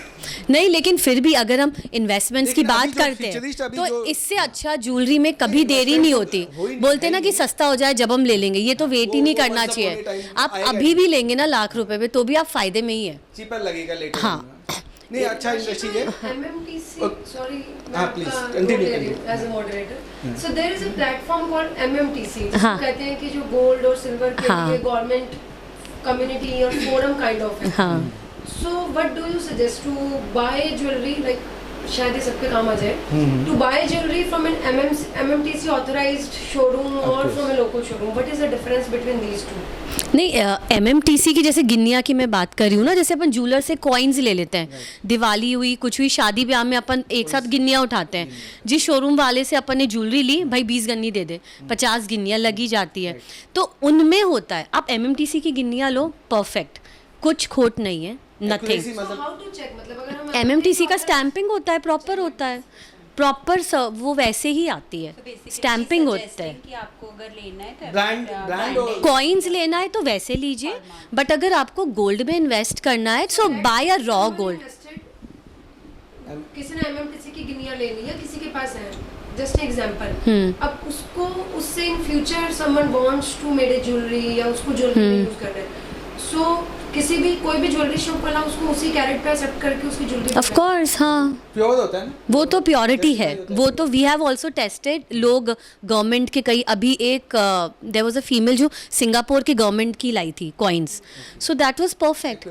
D: नहीं, लेकिन फिर भी अगर हम इन्वेस्टमेंट्स की बात करते हैं तो इससे अच्छा ज्वेलरी में कभी देरी नहीं होती। बोलते ना कि सस्ता हो जाए जब हम ले लेंगे, ये तो वेट ही नहीं करना चाहिए। आप अभी भी लेंगे ना लाख रुपए पे तो भी आप फायदे में ही है,
A: चीपर लगेगा लेटर।
D: हाँ,
A: नहीं, अच्छा इंडस्ट्री है।
F: MMTC, sorry,
A: please, continue.
F: as a moderator. So there is a platform called MMTC,
D: हाँ,
F: कहते हैं कि जो गोल्ड और सिल्वर के
D: हाँ,
F: लिए गवर्नमेंट कम्युनिटी और फोरम काइंड ऑफ है।
D: हाँ,
F: So what do you suggest to buy jewelry, like शायद ये सबके काम आ जाए, to buy jewelry from an MMTC authorized showroom or from a local showroom? What is the difference between these two?
D: नहीं, MMTC की जैसे गिन्निया की मैं बात कर रही हूँ ना, जैसे अपन ज्वेलर से कॉइन्स ले लेते हैं, दिवाली हुई, कुछ हुई, शादी ब्याह में अपन एक साथ गिन्निया उठाते हैं। जिस शोरूम वाले से अपन ने ज्वेलरी ली, भाई 20 गन्नी दे दे, 50 गिन्नियाँ लगी जाती है, तो उनमें होता है। आप MMTC की गिन्नियाँ लो, परफेक्ट, कुछ खोट नहीं है, नथिंग। MMTC का स्टैंपिंग होता है, प्रॉपर होता है, प्रॉपर वो वैसे ही आती है, स्टैंपिंग होता है।
E: कि आपको अगर लेना है तो
A: ब्रांड और
D: कॉइन्स लेना है तो वैसे लीजिए, बट अगर आपको गोल्ड में इन्वेस्ट करना है सो बाय अ रॉ गोल्ड।
F: किसी ने MMTC की गिनिया लेनी है, किसी के पास है, जस्ट एग्जांपल, अब उसको उससे in future someone wants to made a jewellery या उसको ज्वेलरी यूज करना है, सो किसी भी कोई भी ज्वेलरी शॉप वाला उसको उसी कैरेट पे एक्सेप्ट करके उसकी ज्वेलरी
D: ऑफ कोर्स, हाँ,
A: प्योर होता है ना,
D: वो तो प्योरिटी है, वो तो वी हैव ऑल्सो टेस्टेड। लोग गवर्नमेंट के कई, अभी एक देयर वाज अ फीमेल जो सिंगापुर की गवर्नमेंट की लाई थी coins, so that was perfect.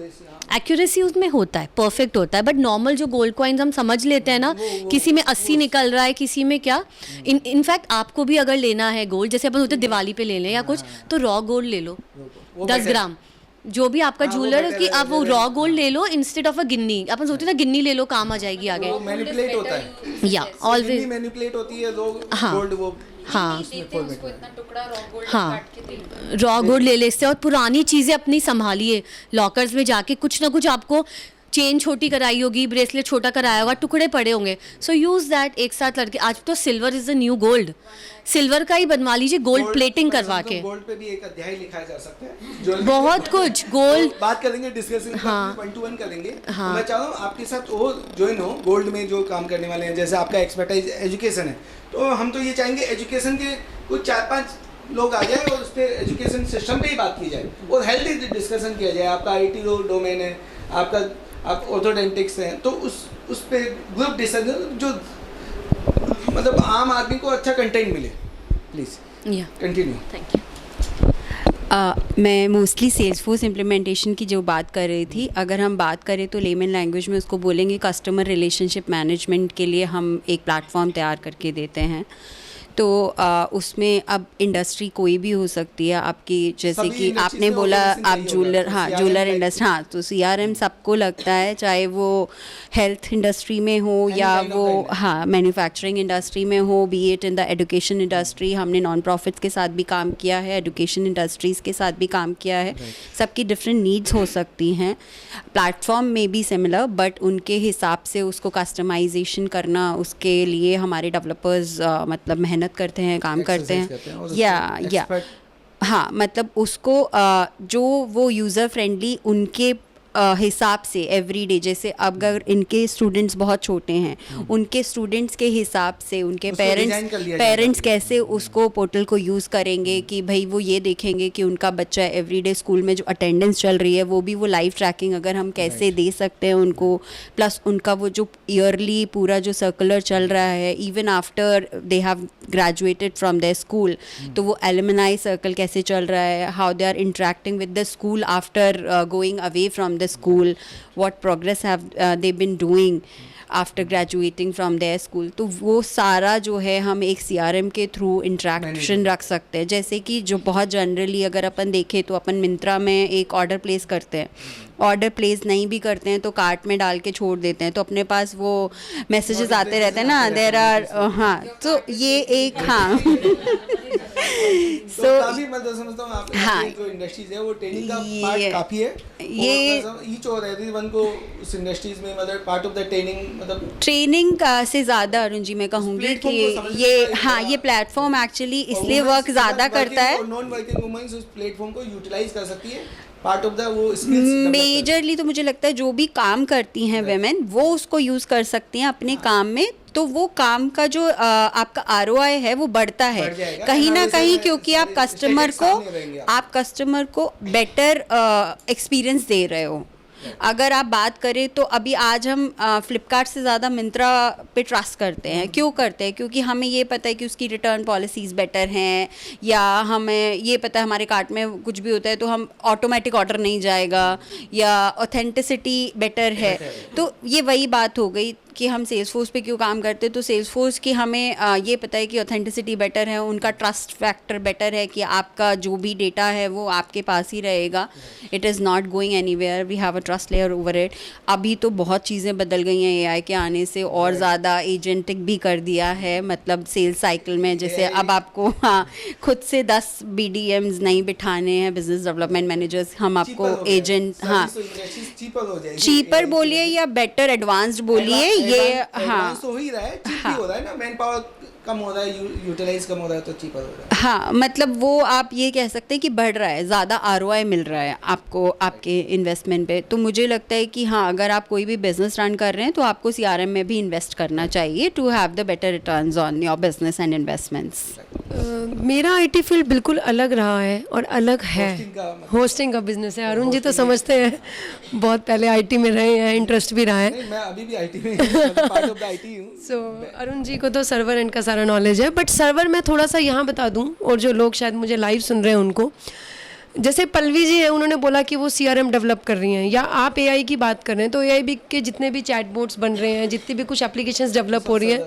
D: Accuracy उसमें होता है, परफेक्ट होता है, बट नॉर्मल जो गोल्ड कॉइन्स हम समझ लेते हैं ना, किसी में 80 निकल रहा है, किसी में क्या। इनफैक्ट आपको भी अगर लेना है गोल्ड, जैसे अपन होते दिवाली पे ले लें या कुछ, तो रॉ गोल्ड ले लो 10 ग्राम, जो भी आपका ज्वेलर है, कि आप वो रॉ गोल्ड ले लो इंस्टेड ऑफ अ गिन्नी। अपन सोचते ना गिन्नी ले लो काम आ जाएगी आगे,
A: वो मैनिपुलेट होता है,
D: या ऑलवेज,
A: मैनिपुलेट होती है लोग,
D: हाँ,
A: गोल्ड वो
D: हाँ,
C: हाँ,
D: रॉ गोल्ड ले लेते हैं। और पुरानी चीज़ें अपनी संभालिए, लॉकर्स में जाके कुछ ना कुछ आपको चेन छोटी कराई होगी, ब्रेसलेट छोटा कराया होगा, टुकड़े पड़े होंगे, सो यूज़ दैट एक साथ लड़के। आज तो silver is the new gold, silver का ही बनवा लीजिए, गोल्ड प्लेटिंग करवा के।
A: गोल्ड पे भी एक अध्याय लिखा जा सकता है,
D: बहुत कुछ गोल्ड,
A: तो बात करेंगे, डिस्कशन
D: हाँ,
A: 1 to 1 करेंगे।
D: हाँ,
A: तो मैं चाह रहा हूँ आपके साथ वो ज्वाइन हो गोल्ड में जो काम करने वाले हैं, जैसे आपका एक्सपर्टाइज एजुकेशन है, तो हम तो ये चाहेंगे एजुकेशन के कुछ 4-5 लोग आ जाए और उस पर एजुकेशन सिस्टम पे ही बात की जाए और हेल्दी डिस्कशन किया जाए। आपका IT डोमेन है, आप ऑर्थोडेंटिक्स हैं, तो उस पे ग्रुप डिस्कशन जो मतलब आम आदमी को अच्छा कंटेंट मिले। प्लीज़
D: या
A: कंटिन्यू।
D: Thank you.
K: मैं मोस्टली सेल्सफोर्स इम्प्लीमेंटेशन की जो बात कर रही थी। अगर हम बात करें तो लेमन लैंग्वेज में उसको बोलेंगे कस्टमर रिलेशनशिप मैनेजमेंट के लिए हम एक प्लेटफॉर्म तैयार करके देते हैं। तो उसमें अब इंडस्ट्री कोई भी हो सकती है आपकी, जैसे कि आपने बोला आप ज्वेलर, हाँ ज्वेलर इंडस्ट्री, हाँ तो CRM सबको लगता है, चाहे वो हेल्थ इंडस्ट्री में हो या वो हाँ मैन्युफैक्चरिंग इंडस्ट्री में हो, B it in the education industry. हमने नॉन प्रॉफिट्स के साथ भी काम किया है, एजुकेशन इंडस्ट्रीज़ के साथ भी काम किया है। सबकी डिफरेंट नीड्स हो सकती हैं, प्लेटफॉर्म में भी सिमिलर, बट उनके हिसाब से उसको कस्टमाइजेशन करना, उसके लिए हमारे डेवलपर्स मतलब मेहनत करते हैं, काम करते हैं, या हाँ मतलब उसको जो वो यूज़र फ्रेंडली उनके हिसाब से एवरीडे, जैसे अगर इनके स्टूडेंट्स बहुत छोटे हैं, उनके स्टूडेंट्स के हिसाब से उनके पेरेंट्स कैसे उसको पोर्टल को यूज़ करेंगे कि भाई वो ये देखेंगे कि उनका बच्चा एवरीडे स्कूल में जो अटेंडेंस चल रही है वो भी वो लाइव ट्रैकिंग अगर हम कैसे दे सकते हैं उनको, प्लस उनका वो जो ईयरली पूरा जो सर्कुलर चल रहा है even after they have graduated from their school, तो वो एलुमनाई सर्कल कैसे चल रहा है, how they are interacting with the school after going away from the school, what progress have they been doing after graduating from their school। तो वो सारा जो है हम एक CRM के थ्रू इंट्रैक्शन रख सकते हैं। जैसे कि जो बहुत जनरली अगर अपन देखें तो अपन मिंत्रा में एक ऑर्डर प्लेस करते हैं, ऑर्डर प्लेस नहीं भी करते हैं तो कार्ट में डाल के छोड़ देते हैं, तो अपने पास वो मैसेजेस आते रहते हैं ना, देयर आर, हाँ तो ये एक, हाँ
A: तो काफी मतलब समझता हूँ आप,
K: हाँ,
A: जो इंडस्ट्रीज है वो ट्रेनिंग का पार्ट काफी है,
K: ये
A: ईच और एवरीवन को उस इंडस्ट्रीज में मतलब पार्ट ऑफ द ट्रेनिंग, मतलब
K: ट्रेनिंग का से ज़्यादा अरुण जी मैं कहूँगी कि ये, हाँ ये प्लेटफॉर्म एक्चुअली इसलिए वर्क ज़्यादा करता है,
A: नॉन वर्किंग वुमेन्स उस प्लेटफॉर्म को यूटिलाइज कर सकती है, पार्ट ऑफ द वो स्किल्स
K: मेजरली तो मुझे लगता है जो भी काम करती हैं वेमेन वो उसको यूज़ कर सकती हैं अपने काम में, तो वो काम का जो आपका ROI है वो बढ़ता है कहीं ना कहीं, क्योंकि आप कस्टमर को बेटर एक्सपीरियंस दे रहे हो। अगर आप बात करें तो अभी आज हम फ्लिपकार्ट से ज़्यादा मिंत्रा पे ट्रस्ट करते हैं। क्यों करते हैं? क्योंकि हमें ये पता है कि उसकी रिटर्न पॉलिसीज़ बेटर हैं, या हमें ये पता है हमारे कार्ट में कुछ भी होता है तो हम ऑटोमेटिक ऑर्डर नहीं जाएगा, या ऑथेंटिसिटी बेटर है। तो ये वही बात हो गई कि हम सेल्सफोर्स पे क्यों काम करते हैं, तो सेल्सफोर्स की हमें ये पता है कि ऑथेंटिसिटी बेटर है, उनका ट्रस्ट फैक्टर बेटर है कि आपका जो भी डेटा है वो आपके पास ही रहेगा, it is not going anywhere, we have a trust layer over it. अभी तो बहुत चीज़ें बदल गई हैं AI के आने से, और ज़्यादा एजेंटिक भी कर दिया है, मतलब सेल्स साइकिल में जैसे अब आपको हाँ खुद से 10 BDMs नहीं बिठाने हैं, बिजनेस डेवलपमेंट मैनेजर्स, हम आपको एजेंट, हाँ चीपर बोलिए या बेटर एडवांस्ड बोलिए, ये हाँ
A: तो हो ही रहा है, चीप भी हो रहा है ना, मैन पावर कम हो रहा है, यूटिलाइज कम हो रहा है तो चीपर हो रहा है।
K: हाँ मतलब वो आप ये कह सकते हैं कि बढ़ रहा है, ज़्यादा ROI मिल रहा है आपको आपके इन्वेस्टमेंट पे। तो मुझे लगता है कि हाँ अगर आप कोई भी बिजनेस रन कर रहे हैं तो आपको CRM में भी इन्वेस्ट करना चाहिए to have the better returns on your business and investments.
F: मेरा आईटी फील्ड बिल्कुल अलग रहा है और अलग है। होस्टिंग का बिजनेस है। अरुण जी तो समझते हैं, बहुत पहले आईटी में रहे हैं, इंटरेस्ट भी रहा है।
A: नहीं, मैं अभी भी आईटी में पार्ट ऑफ द आईटी हूँ।
F: सो अरुण जी को तो सर्वर एंड का सारा नॉलेज है, बट सर्वर मैं थोड़ा सा यहाँ बता दूँ, और जो लोग शायद मुझे लाइव सुन रहे हैं उनको, जैसे पल्लवी जी हैं, उन्होंने बोला कि वो सीआरएम डेवलप कर रही हैं, या आप एआई की बात कर रहे हैं, तो एआई के जितने भी चैटबॉट्स बन रहे हैं, जितनी भी कुछ एप्लीकेशंस डेवलप हो रही हैं,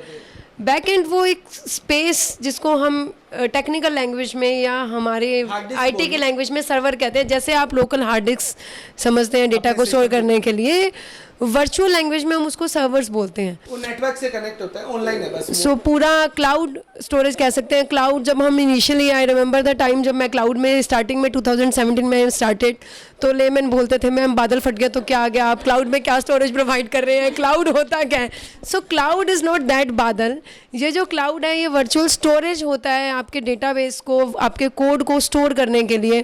F: बैक एंड वो एक स्पेस जिसको हम टेक्निकल लैंग्वेज में या हमारे आईटी के लैंग्वेज में सर्वर कहते हैं। जैसे आप लोकल हार्ड डिस्क समझते हैं डेटा को स्टोर करने के लिए, वर्चुअल लैंग्वेज में हम उसको सर्वर्स बोलते हैं।
A: वो नेटवर्क से कनेक्ट होता है, ऑनलाइन है बस।
F: सो पूरा क्लाउड स्टोरेज कह सकते हैं। क्लाउड जब हम initially, I remember the time जब मैं क्लाउड में स्टार्टिंग में 2017 में स्टार्टेड, तो लेमैन बोलते थे मैम बादल फट गया तो क्या आ गया, आप क्लाउड में क्या स्टोरेज प्रोवाइड कर रहे हैं, क्लाउड होता क्या है। So cloud is not that बादल। ये जो क्लाउड है ये वर्चुअल स्टोरेज होता है आपके डेटाबेस को, आपके कोड को स्टोर करने के लिए।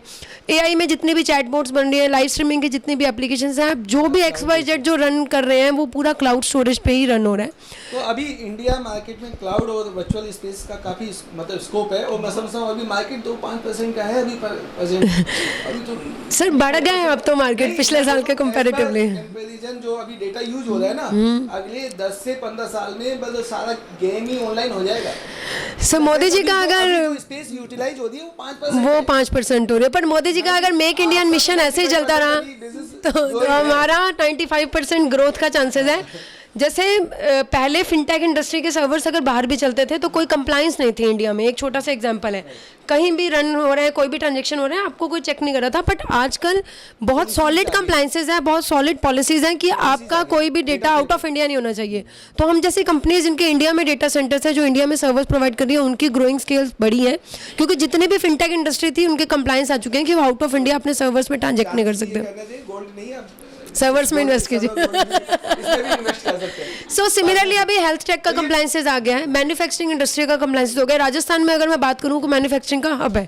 F: एआई में जितनी भी चैटबॉट्स बन रही है, लाइव स्ट्रीमिंग की जितनी भी एप्लीकेशंस हैं, जो भी XYZ जो रन कर रहे हैं वो पूरा क्लाउड स्टोरेज पे ही रन हो रहा है।
A: तो अभी इंडिया मार्केट में क्लाउड और वर्चुअल स्पेस का काफ़ी मतलब स्कोप है, और मैं समझता हूँ अभी मार्केट तो 5% का है अभी तो
F: सर बढ़ गए हैं अब तो मार्केट पिछले साल के कंपैरेटिवली।
A: कंपैरिजन जो अभी डेटा यूज हो रहा है ना, अगले 10 से 15 साल में मतलब सारा गेम ही ऑनलाइन हो जाएगा।
F: सर मोदी जी का अगर
A: स्पेस यूटिलाइज होती है वो
F: 5% हो रही है, पर मोदी जी का अगर मेक इंडियन मिशन ऐसे ही चलता रहा तो हमारा 95% ग्रोथ का चांसेस है। जैसे पहले फिनटेक इंडस्ट्री के सर्वर्स अगर बाहर भी चलते थे तो कोई कंप्लाइंस नहीं थी इंडिया में। एक छोटा सा एग्जांपल है, कहीं भी रन हो रहा है, कोई भी ट्रांजेक्शन हो रहा है, आपको कोई चेक नहीं कर रहा था। बट आजकल बहुत सॉलिड कंप्लाइंसेज हैं, बहुत सॉलिड पॉलिसीज़ हैं कि आपका कोई भी डेटा आउट ऑफ इंडिया नहीं होना चाहिए। तो हम जैसी कंपनीज जिनके इंडिया में डेटा सेंटर्स हैं, जो इंडिया में सर्विस प्रोवाइड कर रही है, उनकी ग्रोइंग स्केल्स बड़ी है, क्योंकि जितने भी फिनटेक इंडस्ट्री थी उनके कंप्लाइंस आ चुके हैं कि वो आउट ऑफ इंडिया अपने सर्वर्स में ट्रांजेक्ट नहीं कर सकते। सर्वर्स में इन्वेस्ट कीजिए। सो सिमिलरली अभी हेल्थ टेक का कंप्लाइंसेस आ गया है, मैन्युफैक्चरिंग इंडस्ट्री का कंप्लाइंसेस हो गया। राजस्थान में अगर मैं बात करूँ तो मैन्युफैक्चरिंग का हब है,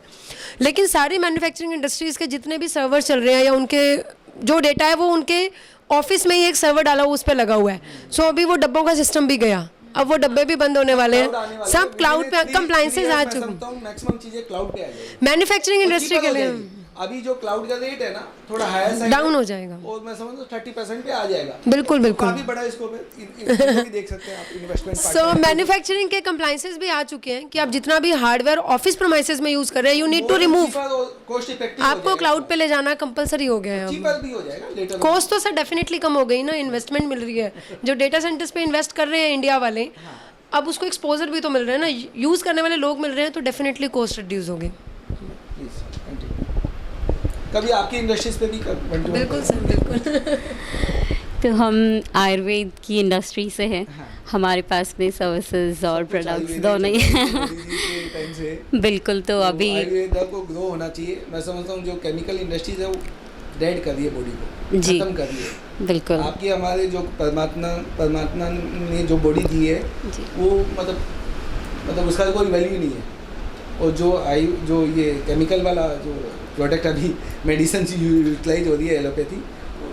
F: लेकिन सारी मैन्युफैक्चरिंग इंडस्ट्रीज़ के जितने भी सर्वर चल रहे हैं या उनके जो डेटा है वो उनके ऑफिस में ही एक सर्वर डाला हुआ उस पर लगा हुआ है। सो अभी वो डब्बों का सिस्टम भी गया, अब वो डब्बे भी बंद होने वाले हैं, सब क्लाउड पे कंप्लाइंसेस आ चुके हैं।
A: मैक्सिमम चीजें क्लाउड पे आ जाएगी
F: मैन्युफैक्चरिंग इंडस्ट्री के लिए।
A: अभी जो क्लाउड का रेट है ना थोड़ा हायर साइड
F: डाउन हो जाएगा,
A: और मैं समझता हूँ 30% पे आ जाएगा।
F: बिल्कुल बिल्कुल,
A: काफी बड़ा स्कोप है, भी देख सकते हैं आप इन्वेस्टमेंट।
F: सो मैन्युफैक्चरिंग के कंप्लाइंसेस भी आ चुके हैं कि आप जितना भी हार्डवेयर ऑफिस प्रीमाइसेस में यूज कर रहे हैं, you need to remove.
A: Cost effective
F: आपको क्लाउड पे ले जाना कंपलसरी हो गया है।
A: चीपर भी हो जाएगा।
F: कॉस्ट तो सर डेफिनेटली कम हो गई ना, इन्वेस्टमेंट मिल रही है। जो डेटा सेंटर्स पे इन्वेस्ट कर रहे हैं इंडिया वाले, अब उसको एक्सपोजर भी तो मिल रहा है ना, यूज करने वाले लोग मिल रहे हैं, तो डेफिनेटली कॉस्ट रिड्यूस होगी।
A: कभी आपकी इंडस्ट्रीज पे भी
F: बिल्कुल सर बिल्कुल।
E: तो हम आयुर्वेद की इंडस्ट्री से हैं, हमारे पास में सर्विसेज और प्रोडक्ट्स दोनों ही हैं। बिल्कुल, तो अभी
A: आयुर्वेद को ग्रो होना चाहिए। मैं समझता हूँ जो केमिकल इंडस्ट्रीज है वो डेड कर रही है, बॉडी को
E: जी
A: खत्म कर रही है।
E: बिल्कुल,
A: आपकी हमारे जो परमात्मा ने जो बॉडी दी है वो मतलब उसका कोई वैल्यू नहीं है। और जो ये केमिकल वाला जो प्रोडक्ट अभी मेडिसिन से यूटिलाइज हो रही है, एलोपैथी,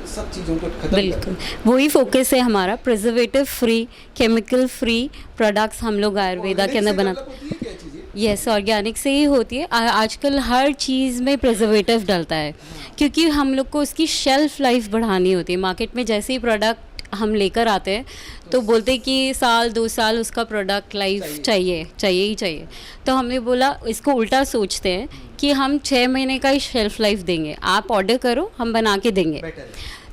A: सब चीज़ों को खत्म
E: बिल्कुल वही फोकस है हमारा। Preservative free, chemical free products हम लोग आयुर्वेदा के अंदर बनाते हैं। यस, ऑर्गेनिक से ही होती है। आजकल हर चीज़ में प्रिजर्वेटिव डलता है, क्योंकि हम लोग को उसकी शेल्फ लाइफ बढ़ानी होती है। मार्केट में जैसे ही प्रोडक्ट हम लेकर आते हैं तो बोलते हैं कि 1-2 साल उसका प्रोडक्ट लाइफ चाहिए ही चाहिए। तो हमने बोला इसको उल्टा सोचते हैं कि हम 6 महीने का ही शेल्फ लाइफ देंगे, आप ऑर्डर करो हम बना के देंगे।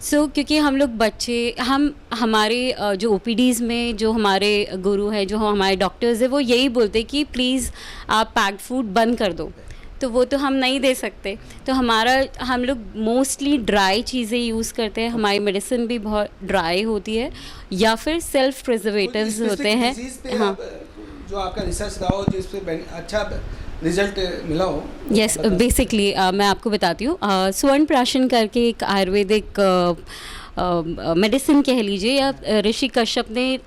E: क्योंकि हम लोग बच्चे, हमारे जो OPDs में जो हमारे गुरु हैं, जो हमारे डॉक्टर्स हैं, वो यही बोलते हैं कि प्लीज़ आप पैक्ड फूड बंद कर दो। तो वो तो हम नहीं दे सकते, तो हम लोग मोस्टली ड्राई चीज़ें यूज़ करते हैं। हमारी मेडिसिन भी बहुत ड्राई होती है, या फिर सेल्फ प्रिजर्वेटिव्स होते हैं। हाँ,
A: जो आपका रिसर्च रहा हो, जिस पे अच्छा रिजल्ट मिला हो।
E: यस, बेसिकली मैं आपको बताती हूँ। स्वर्ण प्राशन करके एक आयुर्वेदिक मेडिसिन कह लीजिए, या ऋषि कश्यप ने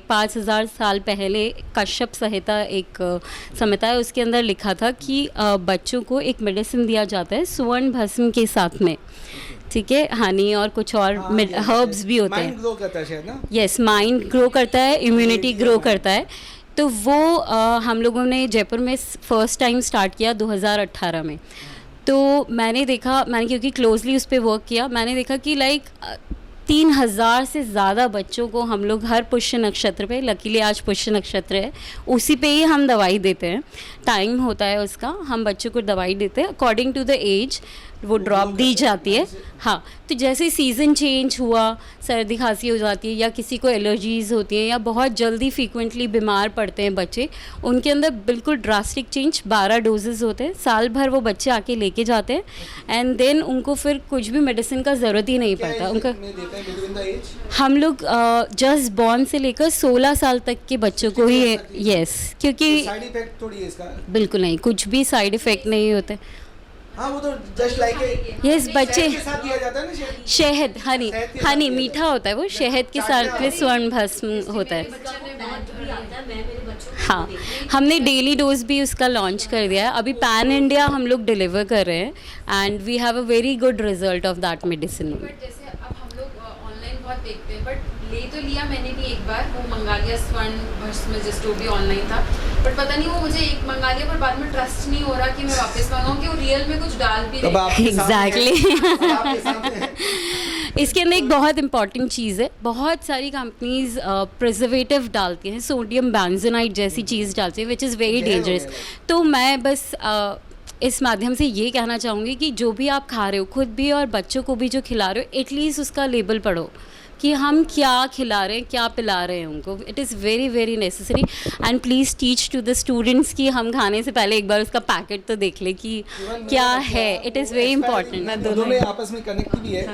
E: 5000 साल पहले कश्यप संहिता एक संहिता है, उसके अंदर लिखा था कि बच्चों को एक मेडिसिन दिया जाता है स्वर्ण भस्म के साथ में, ठीक है, हनी और कुछ और हर्ब्स भी होते हैं।
A: माइंड ग्रो करता है शायद ना।
E: यस, माइंड ग्रो करता है, इम्यूनिटी ग्रो करता है। तो वो हम लोगों ने जयपुर में फ़र्स्ट टाइम स्टार्ट किया 2018 में। तो मैंने क्योंकि क्लोजली उस पर वर्क किया, मैंने देखा कि लाइक 3000 से ज़्यादा बच्चों को हम लोग हर पुष्य नक्षत्र पे, लकीली आज पुष्य नक्षत्र है, उसी पे ही हम दवाई देते हैं। टाइम होता है उसका, हम बच्चों को दवाई देते हैं अकॉर्डिंग टू द एज, वो ड्रॉप दी जाती है। हाँ, तो जैसे सीज़न चेंज हुआ, सर्दी खांसी हो जाती है या किसी को एलर्जीज़ होती हैं या बहुत जल्दी फ्रीक्वेंटली बीमार पड़ते हैं बच्चे, उनके अंदर बिल्कुल ड्रास्टिक चेंज, 12 डोजेज़ होते हैं, साल भर वो बच्चे आके लेके जाते हैं एंड देन उनको फिर कुछ भी मेडिसिन का ज़रूरत ही नहीं पड़ता उनका। हम लोग जस्ट बॉर्न से लेकर 16 साल तक के बच्चों को ही, यस, क्योंकि
A: साइड इफेक्ट थोड़ी है इसका?
E: बिल्कुल नहीं, कुछ भी साइड इफ़ेक्ट नहीं होते।
A: हाँ, वो तो जस्ट लाइक
E: यस, बच्चे
A: के साथ दिया जाता है ना
E: शहद, हनी मीठा होता है, वो शहद के साथ में स्वर्ण भस्म होता है। हाँ, हमने डेली डोज भी उसका लॉन्च कर दिया है, अभी पैन इंडिया हम लोग डिलीवर कर रहे हैं and we have a very good result of that medicine.
C: जैसे अब हम लोग ऑनलाइन बहुत देखते हैं, बट ले तो लिया मैंने भी एक बार, वो मंगा लिया स्वर्ण भस्म जो भी ऑनलाइन था, बट पता नहीं वो मुझे एक मंगा लिया पर बाद में ट्रस्ट नहीं हो रहा कि मैं वापस मंगाऊं कि वो रियल में कुछ डाल भी रहे।
E: एग्जैक्टली इसके अंदर एक बहुत इंपॉर्टेंट चीज़ है, बहुत सारी कंपनीज प्रिजर्वेटिव डालती हैं, सोडियम बेंजोनाइट जैसी चीज़ डालती है विच इज़ वेरी डेंजरस। तो मैं बस इस माध्यम से ये कहना चाहूँगी कि जो भी आप खा रहे हो, खुद भी और बच्चों को भी जो खिला रहे हो, एटलीस्ट उसका लेबल पढ़ो कि हम क्या खिला रहे हैं, क्या पिला रहे हैं उनको। It is very very necessary and please teach to the students कि हम खाने से पहले एक बार उसका पैकेट तो देख ले कि क्या है। It is very important.
A: दोनों आपस में कनेक्ट भी है।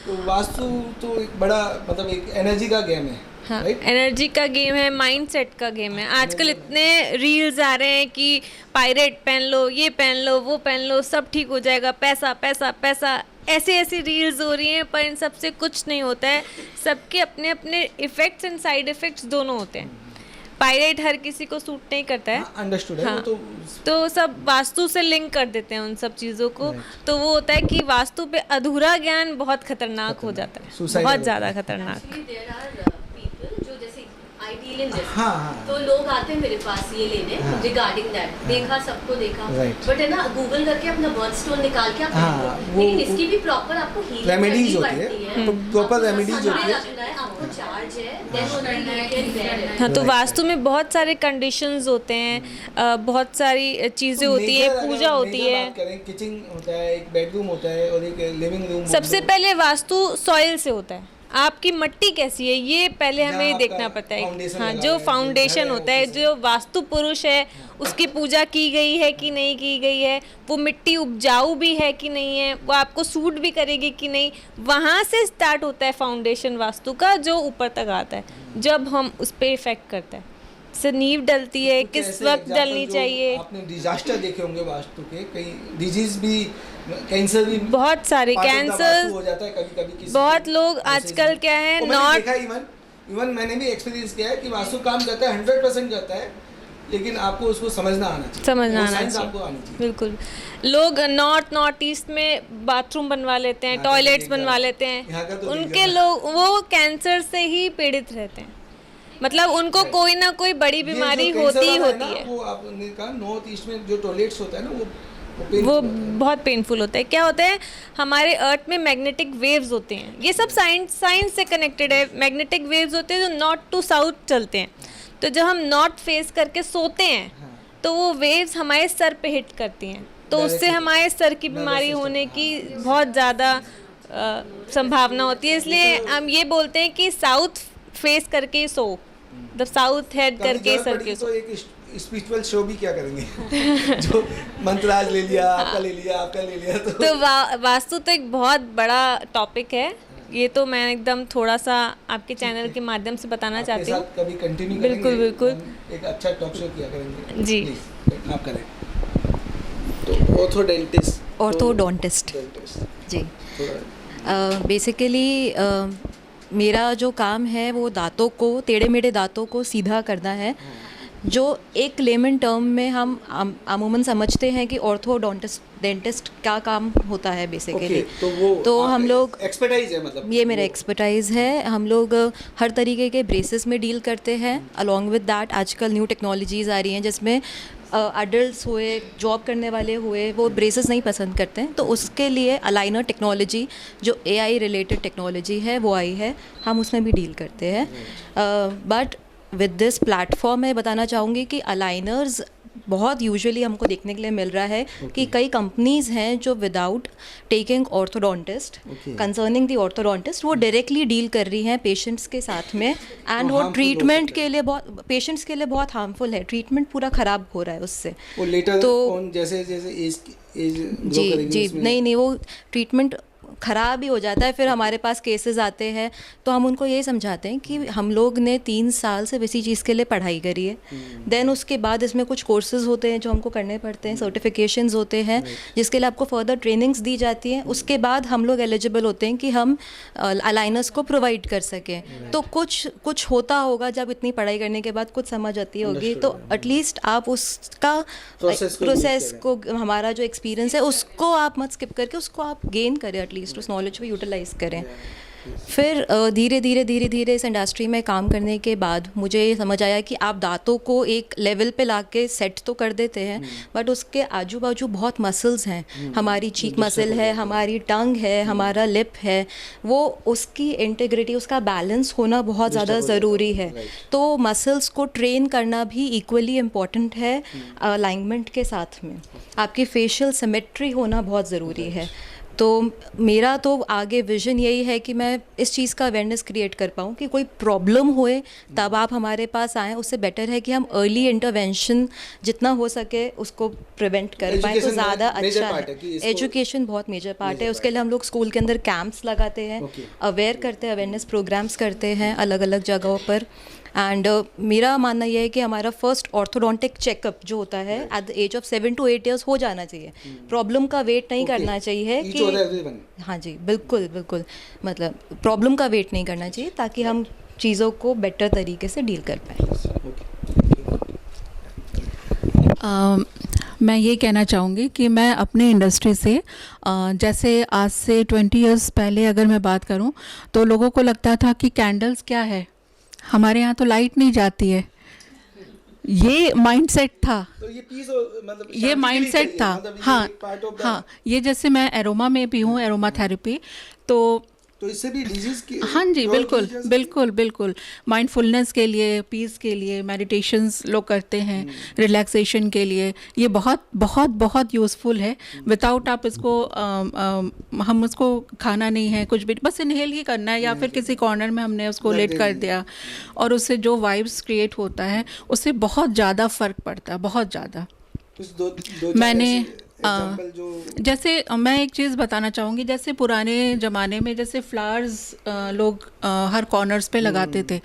A: तो वास्तु तो एक बड़ा मतलब एक एनर्जी का गेम है।
G: हाँ, एनर्जी का गेम है, माइंडसेट का गेम है। आजकल इतने रील्स आ रहे हैं कि पायरेट पहन लो, ये पहन लो, वो पहन लो, सब ठीक हो जाएगा, पैसा पैसा पैसा, ऐसी रील्स हो रही हैं, पर इन सब से कुछ नहीं होता है। सबके अपने अपने इफ़ेक्ट्स एंड साइड इफ़ेक्ट्स दोनों होते हैं। पायरेट हर किसी को सूट नहीं करता है।
A: अंडरस्टूड है।
G: हाँ,
A: वो
G: तो सब वास्तु से लिंक कर देते हैं उन सब चीज़ों को। तो वो होता है कि वास्तु पे अधूरा ज्ञान बहुत खतरनाक हो जाता है, बहुत ज़्यादा खतरनाक।
D: तो लोग आते हैं मेरे पास ये लेने रिगार्डिंग दैट, देखा सबको देखा, बट है ना गूगल करके अपना बर्थ स्टोन निकाल के आप लेकिन इसकी भी प्रॉपर आपको
A: रेमेडीज होती है, प्रॉपर रेमेडीज होती है,
D: आपको चार्ज है।
G: हाँ, तो वास्तु में बहुत सारे कंडीशंस होते हैं, बहुत सारी चीज़ें होती है, पूजा होती है।
A: किचन होता है, एक बेडरूम होता है और एक लिविंग रूम।
G: सबसे पहले वास्तु सॉइल से होता है, आपकी मिट्टी कैसी है ये पहले हमें देखना पड़ता है। हाँ, जो फाउंडेशन होता है, जो वास्तु पुरुष है उसकी पूजा की गई है कि नहीं की गई है, वो मिट्टी उपजाऊ भी है कि नहीं है, वो आपको सूट भी करेगी कि नहीं, वहाँ से स्टार्ट होता है फाउंडेशन वास्तु का, जो ऊपर तक आता है जब हम उस पर इफेक्ट करते हैं। से नींव डलती है, किस वक्त डलनी चाहिए।
A: आपने डिजास्टर देखे होंगे वास्तु के, कई डिजीज भी, कैंसर भी,
G: बहुत सारे कैंसर
A: हो जाता है कभी-कभी।
G: बहुत लोग आजकल क्या है नॉट,
A: इवन मैंने भी एक्सपीरियंस किया है कि वास्तु काम करता है, 100% करता है, लेकिन आपको उसको समझना आना चाहिए,
G: बिल्कुल। लोग नॉर्थ ईस्ट में बाथरूम बनवा लेते हैं, टॉयलेट्स बनवा लेते हैं, उनके लोग वो कैंसर से ही पीड़ित रहते हैं। मतलब उनको कोई ना कोई बड़ी बीमारी होती ही होती है।
A: वो आपने कहा नॉर्थ ईस्ट में जो टॉयलेट्स होता है ना,
G: वो बहुत पेनफुल होता है। क्या होता है, हमारे अर्थ में मैग्नेटिक वेव्स होते हैं, ये सब साइंस से कनेक्टेड है। मैग्नेटिक वेव्स होते हैं जो नॉर्थ टू साउथ चलते हैं, तो जब हम नॉर्थ फेस करके सोते हैं तो वो वेव्स हमारे सर पे हिट करती हैं, तो उससे हमारे सर की बीमारी होने की बहुत ज़्यादा संभावना होती है। इसलिए हम ये बोलते हैं कि साउथ फेस करके सो, मतलब साउथ हेड करके सर के सो।
A: एक स्पिरिचुअल शो भी क्या करेंगे जो मंत्राज ले लिया, आपका ले लिया, आपका ले लिया, तो
G: वास्तु तो एक बहुत बड़ा टॉपिक है। ये तो मैं एकदम थोड़ा सा आपके चैनल के माध्यम से बताना चाहती हूँ।
A: कभी कंटिन्यू करेंगे,
G: बिल्कुल
A: एक अच्छा टॉक शो किया करेंगे
G: जी।
A: आप करें तो
H: ऑर्थोडोंटिस्ट जी। बेसिकली मेरा जो काम है वो दांतों को, टेढ़े मेढ़े दांतों को सीधा करना है, जो एक लेमन टर्म में हम अमूमन समझते हैं कि ऑर्थोडोंटिस्ट डेंटिस्ट क्या काम होता है बेसिकली। तो हम लोग
A: एक्सपर्टाइज है, मतलब
H: ये मेरा एक्सपर्टाइज है। हम लोग हर तरीके के ब्रेसेस में डील करते हैं। अलॉन्ग विद दैट आजकल न्यू टेक्नोलॉजीज़ आ रही हैं जिसमें अडल्ट्स हुए, जॉब करने वाले हुए, वो ब्रेसेस नहीं पसंद करते हैं, तो उसके लिए अलाइनर टेक्नोलॉजी जो AI रिलेटेड टेक्नोलॉजी है वो आई है, हम उसमें भी डील करते हैं। बट विद दिस प्लेटफॉर्म मैं बताना चाहूँगी कि अलाइनर्स बहुत यूजुअली हमको देखने के लिए मिल रहा है कि कई कंपनीज़ हैं जो without taking orthodontist, concerning the orthodontist, वो डायरेक्टली डील कर रही हैं पेशेंट्स के साथ में। एंड वो ट्रीटमेंट के लिए बहुत, पेशेंट्स के लिए बहुत हार्मफुल है, ट्रीटमेंट पूरा ख़राब हो रहा है उससे।
A: तो जैसे एज
H: जी नहीं वो ट्रीटमेंट ख़राब ही हो जाता है। फिर हमारे पास केसेस आते हैं तो हम उनको ये समझाते हैं कि हम लोग ने 3 साल से इसी चीज़ के लिए पढ़ाई करी है, देन उसके बाद इसमें कुछ कोर्सेज होते हैं जो हमको करने पड़ते हैं, सर्टिफिकेशंस होते हैं जिसके लिए आपको फर्दर ट्रेनिंग्स दी जाती हैं। उसके बाद हम लोग एलिजिबल होते हैं कि हम अलाइनर्स को प्रोवाइड कर सकें। तो कुछ होता होगा जब इतनी पढ़ाई करने के बाद कुछ समझ आती होगी, तो एटलीस्ट आप उसका प्रोसेस को, हमारा जो एक्सपीरियंस है उसको आप मत स्किप करके उसको आप गेन करें, एटलीस्ट उस नॉलेज को यूटिलाइज करें। फिर धीरे धीरे इस इंडस्ट्री में काम करने के बाद मुझे ये समझ आया कि आप दांतों को एक लेवल पे लाके सेट तो कर देते हैं, बट उसके आजू बाजू बहुत मसल्स हैं। हमारी चीक मसल है, हमारी टंग है, हमारा लिप है, वो उसकी इंटीग्रिटी, उसका बैलेंस होना बहुत ज़्यादा ज़रूरी है। तो मसल्स को ट्रेन करना भी इक्वली इम्पॉर्टेंट है अलाइनमेंट के साथ में। आपकी फेशियल सिमेट्री होना बहुत ज़रूरी है। तो मेरा तो आगे विज़न यही है कि मैं इस चीज़ का अवेयरनेस क्रिएट कर पाऊँ कि कोई प्रॉब्लम होए तब आप हमारे पास आएँ। उससे बेटर है कि हम अर्ली इंटरवेंशन जितना हो सके उसको प्रिवेंट कर पाएँ, तो ज़्यादा अच्छा है। एजुकेशन बहुत मेजर पार्ट है। उसके लिए हम लोग स्कूल के अंदर कैंप्स लगाते हैं, अवेयर करते हैं, अवेयरनेस प्रोग्राम्स करते हैं अलग अलग जगहों पर। एंड मेरा मानना यह है कि हमारा फर्स्ट ऑर्थोडोंटिक चेकअप जो होता है at the age of 7 to 8 years हो जाना चाहिए। प्रॉब्लम का वेट नहीं करना चाहिए कि हाँ जी बिल्कुल मतलब प्रॉब्लम का वेट नहीं करना चाहिए ताकि हम चीज़ों को बेटर तरीके से डील कर पाएँ।
I: मैं ये कहना चाहूँगी कि मैं अपने इंडस्ट्री से जैसे आज से 20 years पहले अगर मैं बात करूँ तो लोगों को लगता था कि कैंडल्स क्या है, हमारे यहाँ तो लाइट नहीं जाती है, ये माइंडसेट था।
A: तो ये पीस मतलब
I: ये माइंडसेट था।
A: मतलब
I: हाँ, ये जैसे मैं एरोमा में भी हूँ, एरोमा थेरेपी, तो
A: इससे भी डिजीज की,
I: हाँ जी बिल्कुल माइंडफुलनेस के लिए, पीस के लिए मेडिटेशंस लोग करते हैं, रिलैक्सेशन के लिए ये बहुत यूज़फुल है। विदाउट आप इसको हम उसको खाना नहीं है कुछ भी, बस इनहेल ही करना है या फिर किसी कॉर्नर में हमने उसको लेट कर दिया और उससे जो वाइब्स क्रिएट होता है उससे बहुत ज़्यादा फ़र्क पड़ता है, बहुत ज़्यादा। मैंने जैसे मैं एक चीज़ बताना चाहूँगी, जैसे पुराने ज़माने में जैसे फ्लावर्स लोग हर कॉर्नर्स पे लगाते थे,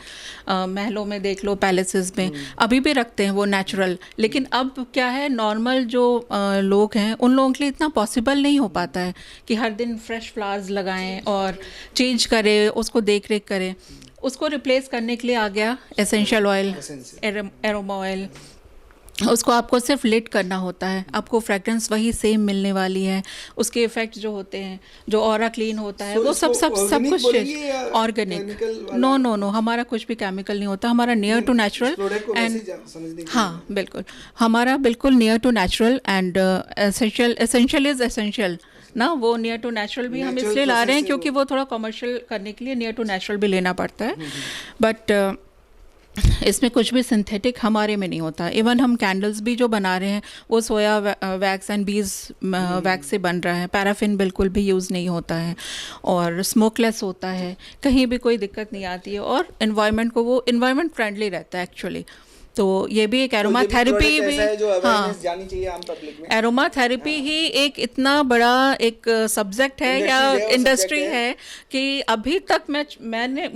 I: महलों में देख लो, पैलेसेस में अभी भी रखते हैं वो नेचुरल। लेकिन अब क्या है, नॉर्मल जो लोग हैं उन लोगों के लिए इतना पॉसिबल नहीं हो पाता है कि हर दिन फ्रेश फ्लावर्स लगाएं और चेंज करें, उसको देख रेख करें। उसको रिप्लेस करने के लिए आ गया एसेंशियल ऑयल, एरोमा ऑयल। उसको आपको सिर्फ लिट करना होता है, आपको फ्रेगरेंस वही सेम मिलने वाली है। उसके इफ़ेक्ट्स जो होते हैं, जो ऑरा क्लीन होता है, वो सब कुछ ऑर्गेनिक। नो हमारा कुछ भी केमिकल नहीं होता, हमारा नियर टू नेचुरल एंड हाँ बिल्कुल हमारा बिल्कुल near to natural and essential is essential ना। वो नियर टू नेचुरल भी हम इसलिए ला रहे हैं क्योंकि वो थोड़ा कमर्शियल करने के लिए नियर टू नेचुरल भी लेना पड़ता है, बट इसमें कुछ भी सिंथेटिक हमारे में नहीं होता। इवन हम कैंडल्स भी जो बना रहे हैं वो सोया वैक्स एंड बीज वैक्स से बन रहा है, पैराफिन बिल्कुल भी यूज़ नहीं होता है और स्मोकलेस होता है, कहीं भी कोई दिक्कत नहीं आती है और इन्वायरमेंट को वो इन्वायरमेंट फ्रेंडली रहता है एक्चुअली। तो ये भी एक एरोमा थेरेपी भी, हाँ
A: जानी चाहिए आम पब्लिक में।
I: एरोमा थेरेपी ही एक इतना बड़ा एक सब्जेक्ट है या इंडस्ट्री है कि अभी तक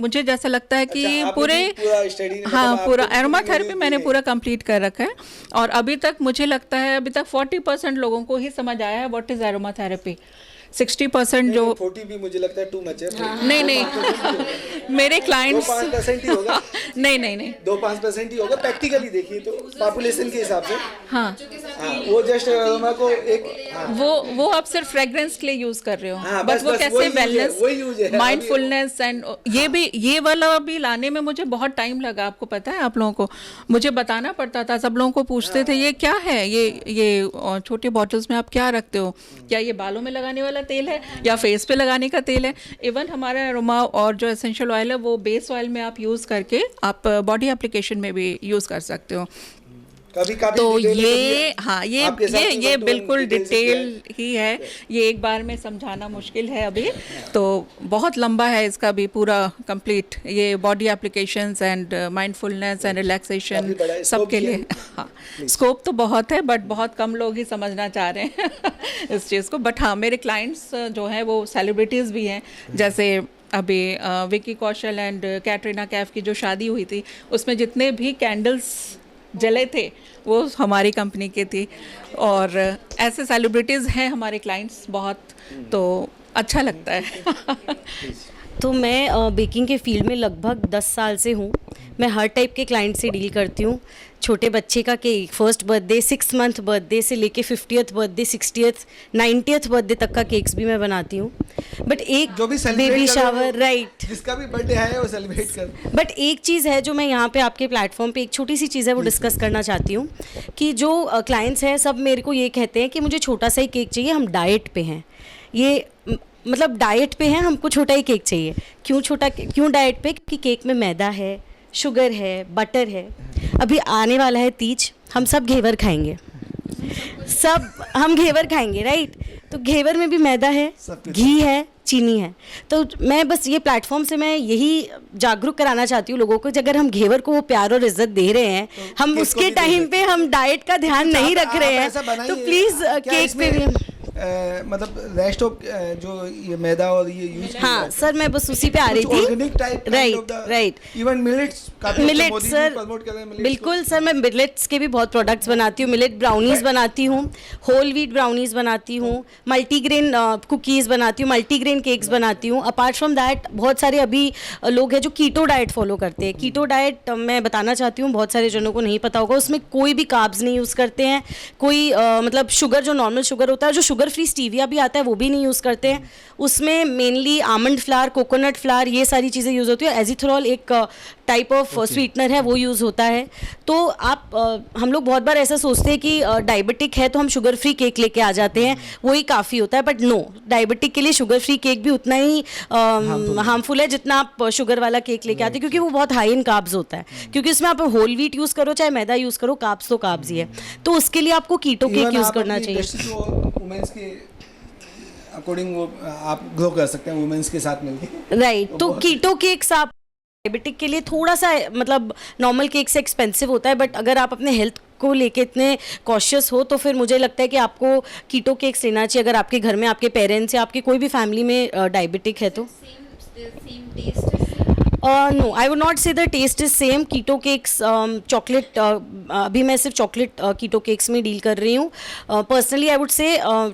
I: मुझे जैसा लगता है कि पूरे पूरा एरोमा थेरेपी मैंने पूरा कंप्लीट कर रखा है और अभी तक मुझे लगता है अभी तक 40% लोगों को ही समझ आया है व्हाट इज़ एरोमा थेरेपी। 60% जो
A: 40 भी मुझे लगता है टू मच है।
I: नहीं मेरे क्लाइंट्स
A: 5% ही होगा।
I: नहीं
A: 2-5% ही होगा प्रैक्टिकली देखिए तो पॉपुलेशन के हिसाब से।
I: हाँ
A: वो जस्ट अरोमा को एक
I: वो आप सिर्फ फ्रेग्रेंस के लिए यूज कर रहे हो,
A: हाँ,
I: बट
A: बस
I: वो कैसे
A: वही use है,
I: वेलनेस,
A: वही use है।
I: माइंडफुलनेस एंड ये वाला भी लाने में मुझे बहुत टाइम लगा। आपको पता है, आप लोगों को मुझे बताना पड़ता था, सब लोगों को पूछते थे ये क्या है, ये छोटे बॉटल्स में आप क्या रखते हो, क्या ये बालों में लगाने वाला तेल है या फेस पे लगाने का तेल है। इवन हमारा अरोमा और जो एसेंशियल ऑयल है वो बेस ऑयल में आप यूज़ करके आप बॉडी एप्लीकेशन में भी यूज़ कर सकते हो।
A: कभी
I: तो ये हाँ ये बिल्कुल डिटेल
A: डिटेल
I: ही है, ये एक बार में समझाना मुश्किल है अभी, तो बहुत लंबा है इसका भी पूरा कंप्लीट, ये body applications and mindfulness and relaxation सबके लिए। हाँ स्कोप तो बहुत है बट बहुत कम लोग ही समझना चाह रहे हैं इस चीज़ को। बट हाँ मेरे क्लाइंट्स जो हैं वो सेलिब्रिटीज़ भी हैं, जैसे अभी विकी कौशल एंड कैटरीना कैफ की जो शादी हुई थी उसमें जितने भी कैंडल्स जले थे वो हमारी कंपनी के थी, और ऐसे सेलिब्रिटीज़ हैं हमारे क्लाइंट्स बहुत, तो अच्छा लगता है।
D: तो मैं बेकिंग के फील्ड में लगभग 10 साल से हूँ। मैं हर टाइप के क्लाइंट से डील करती हूँ। छोटे बच्चे का cake, first birthday, 6 month birthday से लेके 50th birthday, 60th, 90th birthday तक का केक्स भी मैं बनाती हूँ। बट एक
A: जो भी
D: बेबी शावर, राइट,
A: जिसका भी बर्थडे है वो सेलिब्रेट कर।
D: बट एक चीज़ है जो मैं यहाँ पे आपके प्लेटफॉर्म पे एक छोटी सी चीज़ है वो डिस्कस करना चाहती हूँ कि जो क्लाइंट्स हैं सब मेरे को ये कहते हैं कि मुझे छोटा सा ही केक चाहिए, हम डाइट पे हैं, ये मतलब डाइट पे हैं, हमको छोटा ही केक चाहिए। क्यों डाइट पे? क्योंकि केक में मैदा है, शुगर है, बटर है। अभी आने वाला है तीज, हम सब घेवर खाएंगे, हम घेवर खाएंगे, राइट? तो घेवर में भी मैदा है, घी है, चीनी है। तो मैं बस ये प्लेटफॉर्म से मैं यही जागरूक कराना चाहती हूँ लोगों को कि अगर हम घेवर को वो प्यार और इज्जत दे रहे हैं, हम उसके टाइम पे हम डाइट का ध्यान नहीं रख रहे हैं, तो प्लीज़ केक पे भी
A: मतलब रेस्ट ऑफ जो ये मैदा और ये यूज।
D: हाँ सर, मैं बस उसी पे आ रही थी।
A: Organic type,
D: right.
A: Even millets
D: sir, बिल्कुल सर, मैं मिलेट्स के भी बहुत प्रोडक्ट्स बनाती हूँ। मिलेट ब्राउनीज बनाती हूँ, होल व्हीट ब्राउनीज बनाती हूँ, मल्टीग्रेन कुकीज़ बनाती हूँ, मल्टीग्रेन केक्स बनाती हूँ। अपार्ट फ्रॉम दैट बहुत सारे अभी लोग हैं जो कीटो डाइट फॉलो करते हैं। कीटो डाइट मैं बताना चाहती हूँ, बहुत सारे जनों को नहीं पता होगा, उसमें कोई भी कार्ब्स नहीं यूज़ करते हैं, कोई मतलब शुगर जो नॉर्मल शुगर होता है, जो शुगर फ्री स्टीविया भी आता है वो भी नहीं यूज़ करते हैं। उसमें mainly almond flower, coconut flower, ये सारी चीज़ें यूज़ होती है। एजिथ्रोल एक टाइप ऑफ स्वीटनर है, वो यूज़ होता है। तो आप हम लोग बहुत बार ऐसा सोचते हैं कि डायबिटिक है तो हम शुगर फ्री केक लेके आ जाते हैं, वही काफ़ी होता है। बट नो, डायबिटिक के लिए शुगर फ्री केक भी उतना ही हार्मफुल है जितना आप शुगर वाला केक लेके आते हैं, क्योंकि वो बहुत हाई इन कार्ब्स होता है। क्योंकि उसमें आप होल व्हीट यूज़ करो चाहे मैदा यूज़ करो, कार्ब्स तो कार्ब्स ही है। तो उसके लिए आपको कीटो केक यूज़ करना चाहिए।
A: वुमेन्स के अकॉर्डिंग वो आप ग्रो कर सकते हैं वुमेन्स के साथ मिलके,
D: राइट। तो कीटो केक्स आप डायबिटिक के लिए थोड़ा सा मतलब नॉर्मल केक से एक्सपेंसिव होता है, बट अगर आप अपने हेल्थ को लेके इतने कॉशियस हो तो फिर मुझे लगता है कि आपको कीटो केक्स लेना चाहिए। अगर आपके घर में आपके पेरेंट्स या आपके कोई भी फैमिली में डायबिटिक है तो। No, I would not say the taste is same. Keto cakes chocolate, अभी मैं सिर्फ चॉकलेट कीटो केक्स में डील कर रही हूँ। Personally I would say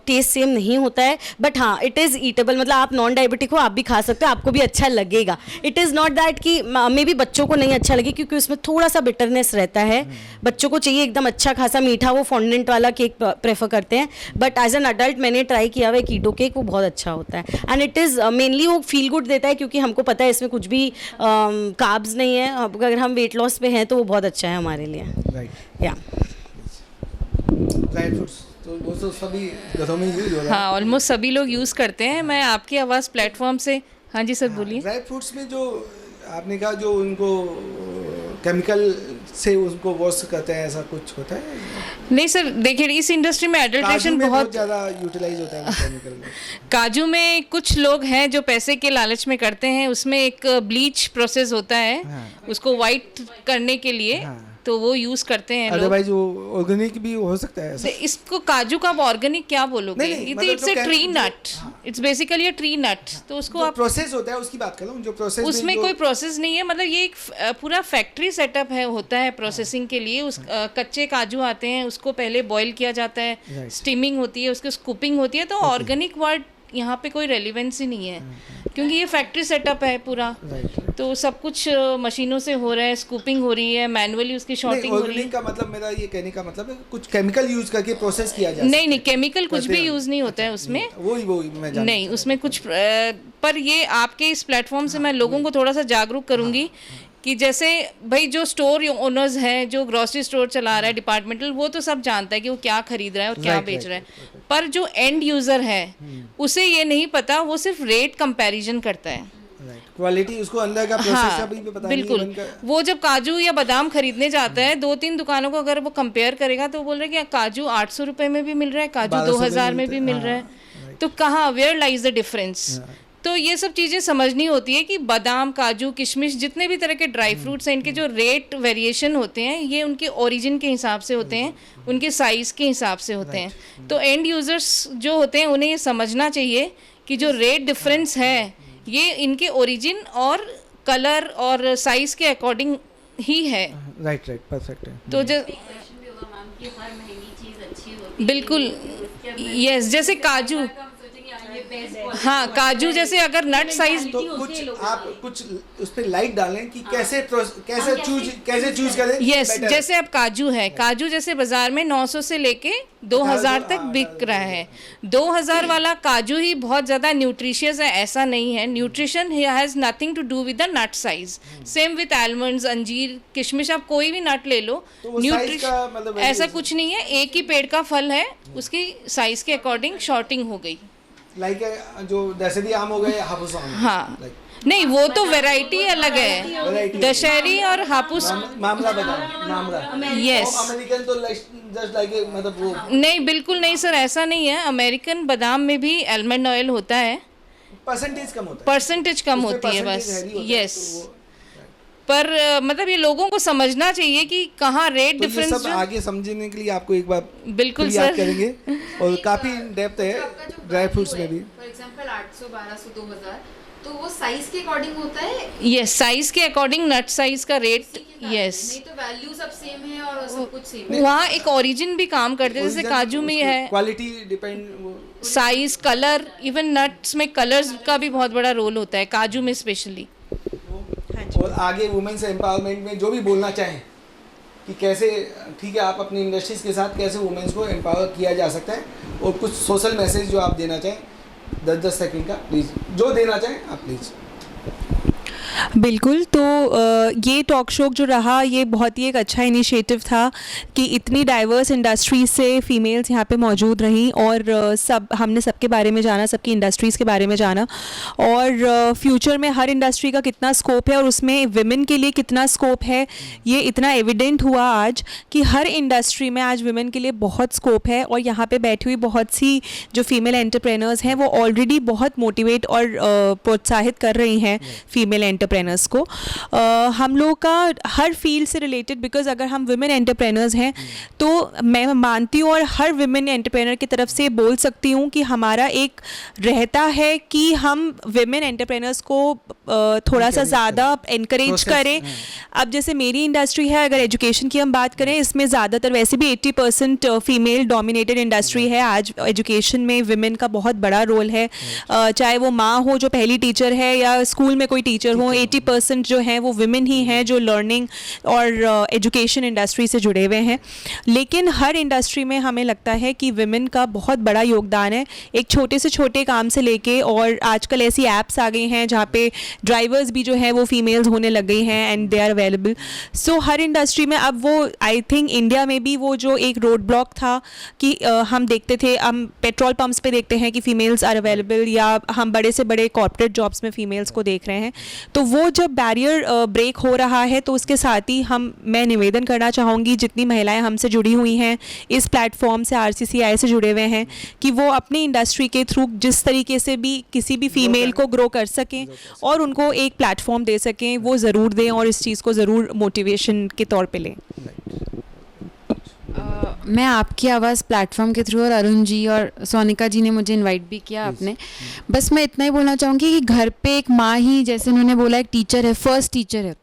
D: taste same नहीं होता है, बट हाँ इट इज़ ईटेबल। मतलब आप नॉन डायबिटिक हो, आप भी खा सकते हो, आपको भी अच्छा लगेगा। इट इज़ नॉट दैट कि मे बी बच्चों को नहीं अच्छा लगे, क्योंकि उसमें थोड़ा सा बिटरनेस रहता है। बच्चों को चाहिए एकदम अच्छा खासा मीठा, वो फॉन्डेंट वाला केक प्रेफर करते हैं। बट एज एन अडल्ट मैंने ट्राई किया हुआ है कीटो केक, वो बहुत अच्छा होता है। एंड इट इज़ मेनली वो फील गुड देता है, क्योंकि हमको पता है इसमें कुछ भी कार्ब्स नहीं है। अगर हम वेट लॉस पे हैं तो वो बहुत अच्छा है हमारे लिए, राइट। या
A: ड्राई फ्रूट्स तो वो तो सभी घरों में यूज हो रहा है।
J: हाँ, ऑलमोस्ट सभी लोग यूज़ करते हैं। मैं आपकी आवाज़ प्लेटफॉर्म से, हाँ जी सर बोलिए।
A: ड्राई फ्रूट्स में जो आपने कहा जो उनको केमिकल से उनको वॉश करते हैं, ऐसा कुछ होता है?
J: नहीं सर, देखिए इस इंडस्ट्री में एडल्ट्रेशन बहुत
A: ज़्यादा यूटिलाइज होता है केमिकल।
J: काजू में कुछ लोग हैं जो पैसे के लालच में करते हैं, उसमें एक ब्लीच प्रोसेस होता है, हाँ, उसको वाइट करने के लिए, हाँ, तो वो यूज करते हैं लोग।
A: अदरवाइज वो ऑर्गेनिक भी हो सकता है ऐसा।
J: इसको काजू का ऑर्गेनिक क्या बोलोगे? It's a tree nut, it's basically a tree nut. तो उसको आप
A: प्रोसेस होता है उसकी बात कर रहा हूं, जो प्रोसेस
J: उसमें कोई प्रोसेस नहीं है। मतलब ये एक पूरा फैक्ट्री सेटअप है, होता है प्रोसेसिंग के लिए। उस कच्चे काजू आते हैं, उसको पहले बॉईल किया जाता है, स्टीमिंग होती है, उसकी स्कूपिंग होती है। तो ऑर्गेनिक वर्ड यहाँ पे कोई रेलिवेंस ही नहीं है, क्योंकि ये फैक्ट्री सेटअप है पूरा, तो सब कुछ मशीनों से हो रहा है, स्कूपिंग हो रही है, मैनुअली उसकी शॉर्टिंग हो रही है।
A: का मतलब, मेरा ये कहने का मतलब है कुछ केमिकल यूज करके प्रोसेस किया जाए?
J: नहीं, केमिकल कुछ भी यूज़ नहीं होता है उसमें,
A: वही मैं जानना
J: नहीं उसमें कुछ पर ये आपके इस प्लेटफॉर्म से मैं लोगों को थोड़ा सा जागरूक करूँगी कि जैसे भाई जो स्टोर ओनर्स हैं, जो ग्रॉसरी स्टोर चला रहा है डिपार्टमेंटल, वो तो सब जानता है कि वो क्या खरीद रहा है और क्या बेच रहा है, पर जो एंड यूज़र है उसे ये नहीं पता, वो सिर्फ रेट कंपैरिजन करता है,
A: क्वालिटी उसको अंदर का प्रोसेस का भी पता नहीं।
J: बिल्कुल, वो जब काजू या बादाम खरीदने जाता है 2-3 दुकानों को अगर वो कंपेयर करेगा तो वो बोल रहा है कि काजू 800 रुपये में भी मिल रहा है, काजू 2000 में भी मिल रहा है, तो कहाँ, वेयर लाइज द डिफरेंस? तो ये सब चीज़ें समझनी होती है कि बादाम, काजू, किशमिश, जितने भी तरह के ड्राई फ्रूट्स हैं, इनके जो रेट वेरिएशन होते हैं ये उनके ओरिजिन के हिसाब से होते हैं, उनके साइज़ के हिसाब से होते हैं। तो एंड यूज़र्स जो होते हैं उन्हें ये समझना चाहिए कि जो रेट डिफरेंस है ये इनके ओरिजिन और कलर और साइज़ के अकॉर्डिंग ही है।
A: राइट, परफेक्ट है।
J: तो जो बिल्कुल, यस, जैसे काजू, हाँ काजू जैसे अगर नट साइज,
A: तो कुछ आप कुछ उस पे लाइट डालें कि कैसे चूज करें।
J: यस, जैसे अब काजू है, काजू जैसे बाजार में 900 से लेके 2000 तक बिक रहा है। 2000 वाला काजू ही बहुत ज़्यादा न्यूट्रिशियस है ऐसा नहीं है, nutrition has nothing to do with the nut size. Same with almonds, अंजीर, किशमिश, आप कोई भी नट ले लो, न्यूट्रिशन
A: मतलब
J: ऐसा कुछ नहीं है, एक ही पेड़ का फल है, उसकी साइज के अकॉर्डिंग शॉर्टिंग हो गई।
A: लाइक जो दशहरी आम हो गए, हापुस आम,
J: हाँ नहीं वो तो वैरायटी अलग है, दशहरी और हापुस
A: मामला बताओ।
J: यस,
A: अमेरिकन तो जस्ट लाइक मतलब वो
J: नहीं, बिल्कुल नहीं सर, ऐसा नहीं है। अमेरिकन बादाम में भी आलमंड ऑयल होता है,
A: परसेंटेज कम होता है,
J: परसेंटेज कम होती है बस। यस, पर मतलब ये लोगों को समझना चाहिए कि कहाँ रेट
A: तो
J: डिफरेंस,
A: ये सब आगे समझने के लिए आपको एक बार
J: बिल्कुल
A: याद
J: सर
A: करेंगे, और काफी डेप्थ है ड्राई फ्रूट्स में भी।
C: फॉर एग्जांपल 800, 1200, 2000, तो वो साइज के अकॉर्डिंग होता है।
J: यस, साइज के अकॉर्डिंग नट साइज का रेट। यस,
C: नहीं तो वैल्यू सब सेम है और सब कुछ सेम है।
J: वहाँ एक ओरिजिन भी काम करते हैं, जैसे काजू में है
A: quality depend,
J: size, colour, even nuts में कलर्स का भी बहुत बड़ा रोल होता है, काजू में स्पेशली।
A: और आगे वुमेन्स एम्पावरमेंट में जो भी बोलना चाहें कि कैसे, ठीक है, आप अपनी इंडस्ट्रीज के साथ कैसे वुमेन्स को एम्पावर किया जा सकता है, और कुछ सोशल मैसेज जो आप देना चाहें 10-10 सेकंड का, प्लीज़ जो देना चाहें आप प्लीज़।
B: बिल्कुल, तो ये टॉक शो जो रहा ये बहुत ही एक अच्छा इनिशिएटिव था कि इतनी डाइवर्स इंडस्ट्री से फीमेल्स यहाँ पे मौजूद रहीं, और हमने सबके बारे में जाना, सबकी इंडस्ट्रीज़ के बारे में जाना, और फ्यूचर में हर इंडस्ट्री का कितना स्कोप है और उसमें विमेन के लिए कितना स्कोप है, ये इतना एविडेंट हुआ आज कि हर इंडस्ट्री में आज विमेन के लिए बहुत स्कोप है। और यहाँ पे बैठी हुई बहुत सी जो फीमेल एंटरप्रेनर्स हैं वो ऑलरेडी बहुत मोटिवेट और प्रोत्साहित कर रही हैं फीमेल एंटरप्रेनर्स को। हम लोग का हर फील्ड से रिलेटेड, बिकॉज अगर हम विमेन एंटरप्रेनर्स हैं तो मैं मानती हूँ और हर विमेन एंटरप्रेनर की तरफ से बोल सकती हूँ कि हमारा एक रहता है कि हम विमेन एंटरप्रेनर्स को थोड़ा सा ज़्यादा इनकरेज करें। अब जैसे मेरी इंडस्ट्री है, अगर एजुकेशन की हम बात करें, इसमें ज़्यादातर वैसे भी 80% फीमेल डोमिनेटेड इंडस्ट्री है। आज एजुकेशन में विमेन का बहुत बड़ा रोल है, चाहे वो माँ हो जो पहली टीचर है या स्कूल में कोई टीचर हो, 80% जो हैं वो विमेन ही हैं जो लर्निंग और एजुकेशन इंडस्ट्री से जुड़े हुए हैं। लेकिन हर इंडस्ट्री में हमें लगता है कि विमेन का बहुत बड़ा योगदान है, एक छोटे से छोटे काम से लेके, और आजकल ऐसी ऐप्स आ गई हैं जहाँ पे ड्राइवर्स भी जो है वो फीमेल्स होने लग गई हैं and they are available. So हर इंडस्ट्री में अब वो, आई थिंक इंडिया में भी वो जो एक रोड ब्लॉक था कि हम देखते थे, हम पेट्रोल पंप्स पे देखते हैं कि फ़ीमेल्स आर अवेलेबल, या हम बड़े से बड़े कॉर्पोरेट जॉब्स में फ़ीमेल्स को देख रहे हैं। तो वो जब बैरियर ब्रेक हो रहा है तो उसके साथ ही मैं निवेदन करना चाहूँगी जितनी महिलाएं हमसे जुड़ी हुई हैं इस प्लेटफॉर्म से, RCCI से जुड़े हुए हैं, कि वो अपनी इंडस्ट्री के थ्रू जिस तरीके से भी किसी भी फीमेल को ग्रो कर सकें और उनको एक प्लेटफॉर्म दे सकें, वो ज़रूर दें और इस चीज़ को ज़रूर मोटिवेशन के तौर पे लें।
C: मैं आपकी आवाज़ प्लेटफॉर्म के थ्रू, और अरुण जी और सोनिका जी ने मुझे इनवाइट भी किया आपने, बस मैं इतना ही बोलना चाहूँगी कि घर पे एक माँ ही, जैसे उन्होंने बोला, एक टीचर है, फर्स्ट टीचर है।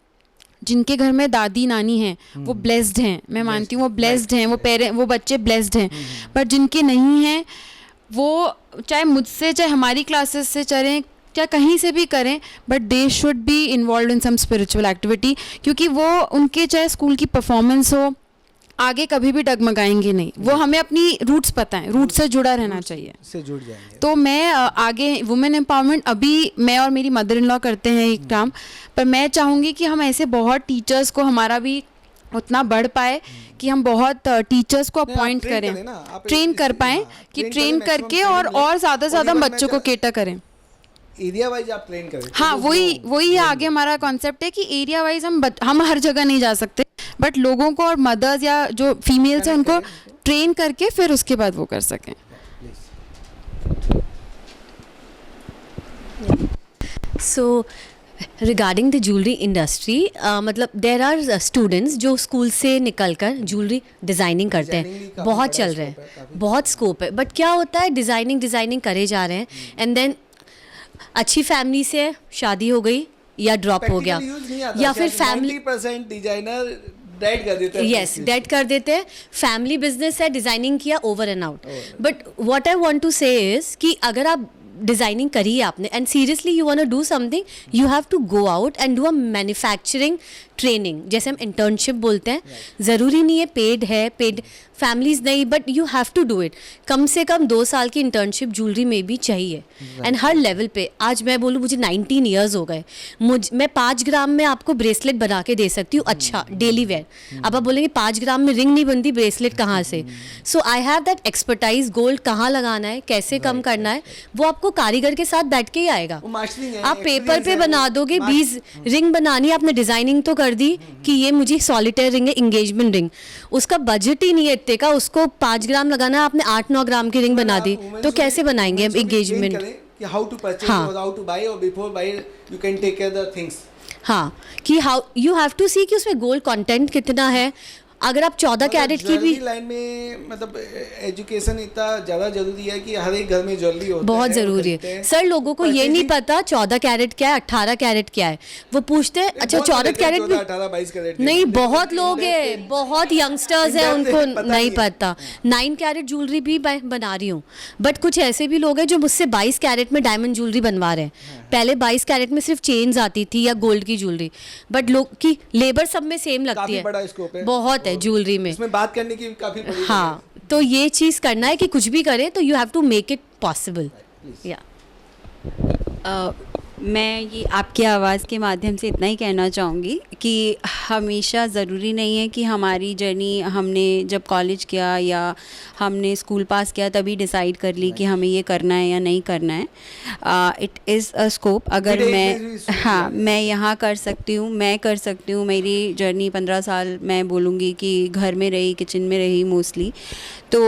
C: जिनके घर में दादी नानी हैं वो ब्लेस्ड हैं, मैं मानती हूँ वो ब्लेस्ड हैं, वो बच्चे ब्लेस्ड हैं। पर जिनके नहीं हैं वो चाहे मुझसे चाहे हमारी क्लासेस से चलें चाहे कहीं से भी करें, but they should be involve in some spiritual activity, क्योंकि वो उनके चाहे स्कूल की परफॉर्मेंस हो आगे कभी भी डगमगाएंगे नहीं। वो हमें अपनी रूट्स पता है, रूट से जुड़ा रहना चाहिए,
A: से जुड़ जाएंगे।
C: तो मैं आगे वुमेन एम्पावरमेंट अभी मैं और मेरी मदर इन लॉ करते हैं एक काम, पर मैं चाहूँगी कि हम ऐसे बहुत टीचर्स को हमारा भी उतना बढ़ पाए कि हम बहुत टीचर्स को अपॉइंट करें, ट्रेन कर पाएँ कि ट्रेन करके और ज़्यादा बच्चों को केटर करें।
A: एरिया वाइज आप ट्रेन करें।
C: हाँ, वही आगे हमारा कॉन्सेप्ट है कि एरिया वाइज हम हर जगह नहीं जा सकते, बट लोगों को और मदर्स या जो फीमेल्स हैं उनको ट्रेन करके फिर उसके बाद वो कर सकें।
D: So regarding the jewellery industry, मतलब देर आर स्टूडेंट्स जो स्कूल से निकलकर ज्वेलरी डिज़ाइनिंग करते हैं, बहुत चल रहे हैं, बहुत स्कोप है, बट क्या होता है डिज़ाइनिंग करे जा रहे हैं एंड देन अच्छी फैमिली से शादी हो गई या ड्रॉप हो गया, या फिर फैमिली
A: 90% डिजाइनर डेड कर देते हैं।
D: यस, डेड कर देते हैं। फैमिली बिजनेस है, डिज़ाइनिंग किया, over and out. But what I want to say is कि अगर आप डिज़ाइनिंग करी है आपने and seriously you want to do something, you have to go out and do a manufacturing training, जैसे हम इंटर्नशिप बोलते हैं। ज़रूरी नहीं है पेड फैमिलीज नहीं, but you have to do it. कम से कम 2 साल की इंटर्नशिप ज्वेलरी में भी चाहिए एंड हर लेवल पे। आज मैं बोलूँ मुझे 19 ईयर्स हो गए, मैं 5 ग्राम में आपको ब्रेसलेट बना के दे सकती हूँ, अच्छा डेली वेयर। अब आप बोलेंगे 5 ग्राम में रिंग नहीं बनती, ब्रेसलेट कहाँ से? So I have that expertise. Gold कहाँ लगाना है, कैसे कम करना है, वो आपको कारीगर के साथ बैठ के ही आएगा। आप पेपर पे बना दोगे, 20 रिंग बनानी, आपने डिजाइनिंग तो कर दी कि ये मुझे सॉलिटेयर रिंग है, एंगेजमेंट रिंग, उसका बजट ही नहीं है इतने का, उसको 5 ग्राम लगाना है, आपने 8-9 ग्राम की रिंग बना दी, तो कैसे बनाएंगे अब एंगेजमेंट?
A: हाउ टू परचेज और हाउ टू बाय, और before buy you can take care the things.
D: हाँ, कि how you have to see कि उसमें गोल्ड कंटेंट कितना है। अगर आप 14 कैरेट की भी
A: लाइन में, मतलब एजुकेशन इतना ज़्यादा जरूरी है कि हर एक घर में ज्वेलरी होता है,
D: बहुत ज़रूरी है सर। लोगों को ये नहीं पता 14 कैरेट क्या है, 18 कैरेट क्या है। वो पूछते हैं अच्छा 14 कैरेट भी
A: 18-22 कैरेट
D: नहीं, बहुत लोग हैं, बहुत यंगस्टर्स हैं, उनको नहीं पता। 9 कैरेट ज्वेलरी भी बना रही हूँ, बट कुछ ऐसे भी लोग हैं जो मुझसे 22 कैरेट में डायमंड ज्वेलरी बनवा रहे हैं। पहले 22 कैरेट में सिर्फ चेन्स आती थी या गोल्ड की ज्वेलरी, बट लोग की लेबर सब में सेम लगती है, बहुत है ज्वेलरी में।
A: इसमें बात करने की काफी बड़ी
D: हाँ, तो ये चीज़ करना है कि कुछ भी करें तो you have to make it possible. या
K: मैं ये आपकी आवाज़ के माध्यम से इतना ही कहना चाहूँगी कि हमेशा ज़रूरी नहीं है कि हमारी जर्नी हमने जब कॉलेज किया या हमने स्कूल पास किया तभी डिसाइड कर ली कि हमें ये करना है या नहीं करना है। It is a scope. अगर मैं यहाँ कर सकती हूँ, मेरी जर्नी 15 साल मैं बोलूँगी कि घर में रही, किचन में रही मोस्टली, तो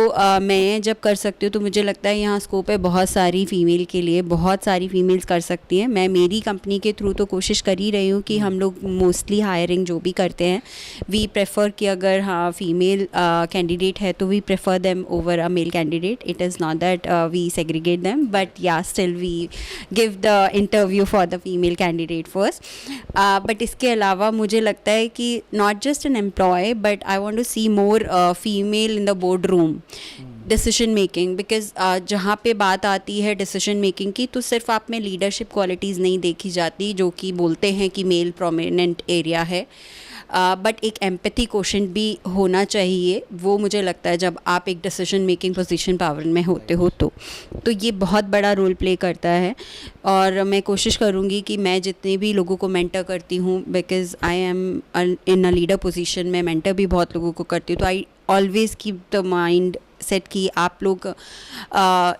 K: मैं जब कर सकती हूँ तो मुझे लगता है यहाँ स्कोप है बहुत सारी फ़ीमेल के लिए, बहुत सारी फीमेल्स कर सकती हैं। मैं मेरी कंपनी के थ्रू तो कोशिश कर ही रही हूँ कि हम लोग मोस्टली हायरिंग जो भी करते हैं वी प्रेफर कि अगर हाँ फीमेल कैंडिडेट है तो we prefer them over a male candidate. It is not that we segregate them, but yeah still we give the interview for the female candidate first. But इसके अलावा मुझे लगता है कि not just an employ but I want to see more female in the board room decision making, because जहाँ पे बात आती है डिसीजन मेकिंग की तो सिर्फ आप में लीडरशिप क्वालिटीज़ नहीं देखी जाती जो कि बोलते हैं कि मेल प्रोमिनेंट एरिया है, बट एक एम्पैथी क्वेश्चन भी होना चाहिए। वो मुझे लगता है जब आप एक डिसीजन मेकिंग पोजीशन पावर में होते हो तो ये बहुत बड़ा रोल प्ले करता है। और मैं कोशिश करूँगी कि मैं जितने भी लोगों को मेंटर करती हूँ, because I am in a leader position, मैं मेंटर भी बहुत लोगों को करती हूँ, तो I always keep the mind set कि आप लोग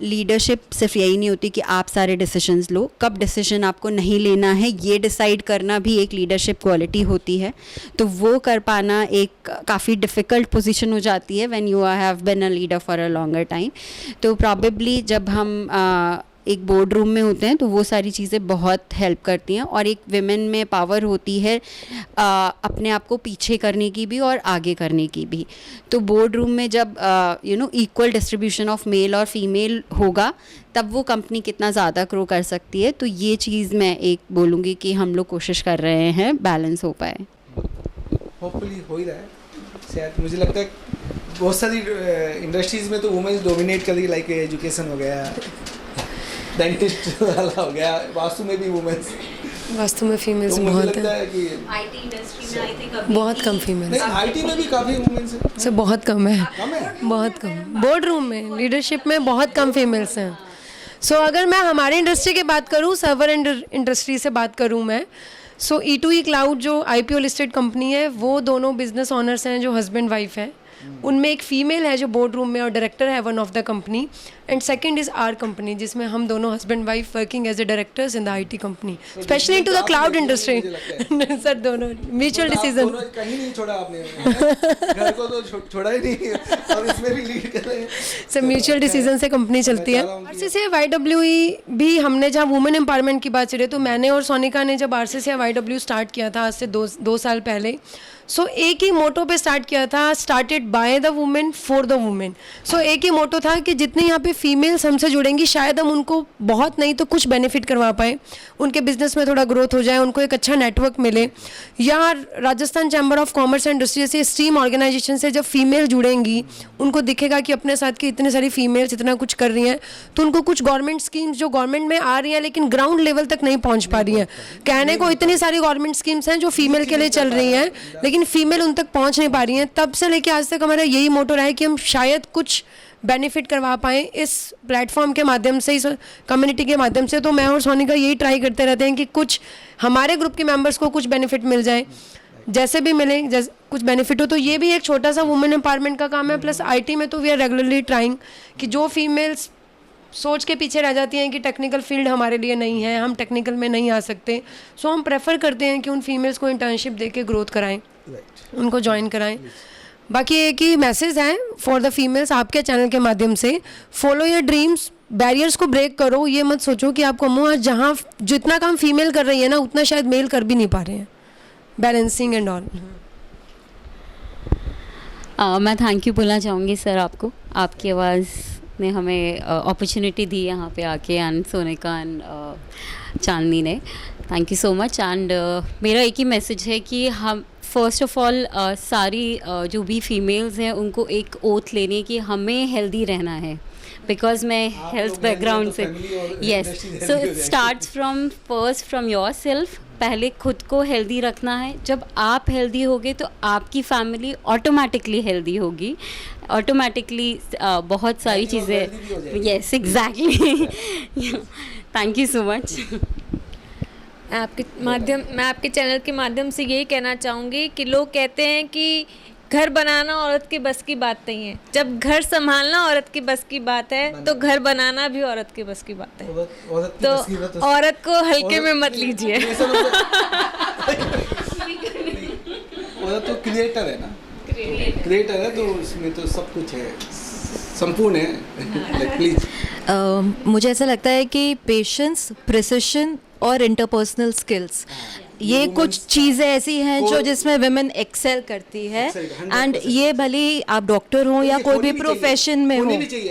K: लीडरशिप सिर्फ यही नहीं होती कि आप सारे डिसीजंस लो, कब डिसीजन आपको नहीं लेना है ये डिसाइड करना भी एक लीडरशिप क्वालिटी होती है। तो वो कर पाना एक काफ़ी डिफ़िकल्ट पोजीशन हो जाती है when you have been a leader for a longer time. तो प्रॉबेबली जब हम एक बोर्ड रूम में होते हैं तो वो सारी चीज़ें बहुत हेल्प करती हैं। और एक विमेन में पावर होती है अपने आप को पीछे करने की भी और आगे करने की भी। तो बोर्ड रूम में जब इक्वल डिस्ट्रीब्यूशन ऑफ मेल और फीमेल होगा तब वो कंपनी कितना ज़्यादा ग्रो कर सकती है। तो ये चीज़ मैं एक बोलूँगी कि हम लोग कोशिश कर रहे हैं बैलेंस हो पाए।
A: होपफुली हो ही रहा है शायद। मुझे लगता है बहुत सारी इंडस्ट्रीज में तो वुमेन्स डोमिनेट कर रही, लाइक एजुकेशन हो गया, डेंटिस्ट वाला हो गया, वास्तु में भी वुमेन्स,
F: वास्तु में फीमेल्स
A: तो मुझे
F: बहुत
A: लगता
F: हैं,
A: है कि
B: आईटी इंडस्ट्री में आई थिंक
F: बहुत कम फीमेल्स।
A: नहीं, आईटी में भी काफ़ी वुमेन्स हैं।
F: सर बहुत कम है,
A: कम है?
F: बहुत कम। बोर्ड रूम में, लीडरशिप में बहुत कम फीमेल्स हैं। सो अगर मैं हमारे इंडस्ट्री की बात करूँ, सर्वर इंडस्ट्री से बात करूँ मैं, सो E2E क्लाउड जो IPO लिस्टेड कंपनी है, वो दोनों बिजनेस ऑनर्स हैं जो हस्बैंड वाइफ हैं। उनमें एक फ़ीमेल है जो बोर्ड रूम में और डायरेक्टर है one of the company, and second is our company, जिसमें हम दोनों husband wife working as a director in the IT company, specially into the cloud industry. Sir दोनों म्यूचुअल डिसीजन,
A: कहीं नहीं छोड़ा आपने, घर को तो छोड़ा ही नहीं, और इसमें भी लीड कर रहे हैं।
F: सर म्यूचुअल डिसीजन से कंपनी चलती है। RCCI YWE भी हमने जहाँ वुमेन एम्पावरमेंट की बात चली, तो मैंने और सोनिका ने जब RCCI YWE स्टार्ट किया था आज से दो साल पहले, सो एक ही मोटो पे स्टार्ट किया था, started by the women for the women. So एक ही मोटो था कि जितने यहाँ पे फीमेल्स हमसे जुड़ेंगी, शायद हम उनको बहुत नहीं तो कुछ बेनिफिट करवा पाए, उनके बिजनेस में थोड़ा ग्रोथ हो जाए, उनको एक अच्छा नेटवर्क मिले, या Rajasthan chamber of commerce and industry जैसे स्ट्रीम ऑर्गेनाइजेशन से जब फीमेल जुड़ेंगी, उनको दिखेगा कि अपने साथ की इतनी सारी फीमेल्स इतना कुछ कर रही हैं, तो उनको कुछ गवर्नमेंट स्कीम्स जो गवर्नमेंट में आ रही हैं लेकिन ग्राउंड लेवल तक नहीं पहुँच पा रही हैं। कहने को इतनी सारी गवर्नमेंट स्कीम्स हैं जो फीमेल के लिए चल रही हैं, लेकिन फीमेल उन तक पहुंच नहीं पा रही हैं। तब से लेके आज तक हमारा यही मोटो रहा है कि हम शायद कुछ बेनिफिट करवा पाएँ इस प्लेटफॉर्म के माध्यम से, इस कम्युनिटी के माध्यम से। तो मैं और सोनिका यही ट्राई करते रहते हैं कि कुछ हमारे ग्रुप के मेंबर्स को कुछ बेनिफिट मिल जाए, जैसे भी मिले, जैसे कुछ बेनिफिट हो। तो ये भी एक छोटा सा वुमेन एम्पावरमेंट का काम है। प्लस IT में तो वी आर रेगुलरली ट्राइंग कि जो फीमेल्स सोच के पीछे रह जाती हैं कि टेक्निकल फील्ड हमारे लिए नहीं है, हम टेक्निकल में नहीं आ सकते, सो हम प्रेफर करते हैं कि उन फीमेल्स को इंटर्नशिप दे के ग्रोथ कराएं, उनको ज्वाइन कराएं। बाकी एक ही मैसेज है फॉर द फीमेल्स आपके चैनल के माध्यम से, फॉलो योर ड्रीम्स, बैरियर्स को ब्रेक करो। ये मत सोचो कि आपको मुँह जहाँ जितना काम फीमेल कर रही है ना, उतना शायद मेल कर भी नहीं पा रहे हैं, बैलेंसिंग एंड ऑल।
E: मैं थैंक यू बोलना चाहूँगी सर आपको, आपकी आवाज़ ने हमें अपॉर्चुनिटी दी यहाँ पे आके, एंड सोनिका एंड चांदनी ने, thank you so much. And मेरा एक ही मैसेज है कि हम फर्स्ट ऑफ ऑल सारी जो भी फीमेल्स हैं उनको एक ओथ लेने की हमें हेल्दी रहना है, बिकॉज मैं हेल्थ बैकग्राउंड से, yes, so it starts from your self. पहले खुद को हेल्दी रखना है, जब आप हेल्दी होगे तो आपकी फैमिली ऑटोमेटिकली हेल्दी होगी, ऑटोमेटिकली बहुत सारी चीज़ें, yes exactly. Thank you so much.
G: मैं आपके चैनल के माध्यम से यही कहना चाहूँगी कि लोग कहते हैं कि घर बनाना औरत की बस की बात नहीं है। जब घर संभालना औरत की बस की बात है, तो घर बनाना भी औरत की बस की बात है। तो औरत को हल्के में मत लीजिए।
A: औरत तो क्रिएटर है ना, क्रिएटर है, तो इसमें तो सब कुछ है, संपूर्ण है। प्लीज
H: मुझे ऐसा लगता है कि पेशेंस, प्रिसिशन और इंटरपर्सनल स्किल्स, ये कुछ चीज़ें ऐसी हैं जो जिसमें विमेन एक्सेल करती है, एंड ये भले आप डॉक्टर हो या कोई भी प्रोफेशन में हो,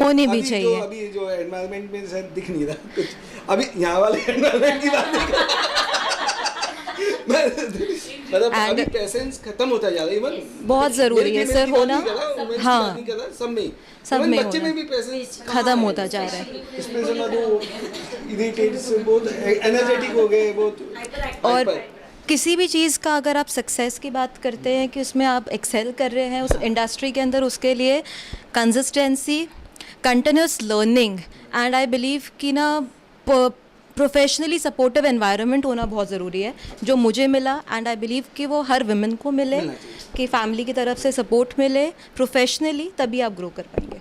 H: होनी भी चाहिए।
A: अभी जो एनवायरनमेंट में शायद दिख नहीं रहा कुछ, अभी यहाँ वाले एनवायरनमेंट की बात नहीं कर मतलब अभी पेशेंस खत्म होता जा रहा है। इवन
H: बहुत ज़रूरी है सर होना, हाँ, सब में
A: बच्चे में भी पेशेंस
H: खत्म होता जा रहा है,
A: स्पेशली वो इरिटेट से बहुत एनर्जेटिक हो गए बहुत।
H: और किसी भी चीज़ का अगर आप सक्सेस की बात करते हैं कि उसमें आप एक्सेल कर रहे हैं उस इंडस्ट्री के अंदर, उसके लिए consistency, continuous learning, and I believe कि ना प्रोफेशनली सपोर्टिव एनवायरनमेंट होना बहुत ज़रूरी है, जो मुझे मिला, एंड आई बिलीव कि वो हर वुमेन को मिले, कि फैमिली की तरफ से सपोर्ट मिले प्रोफेशनली, तभी आप ग्रो कर पाएंगे।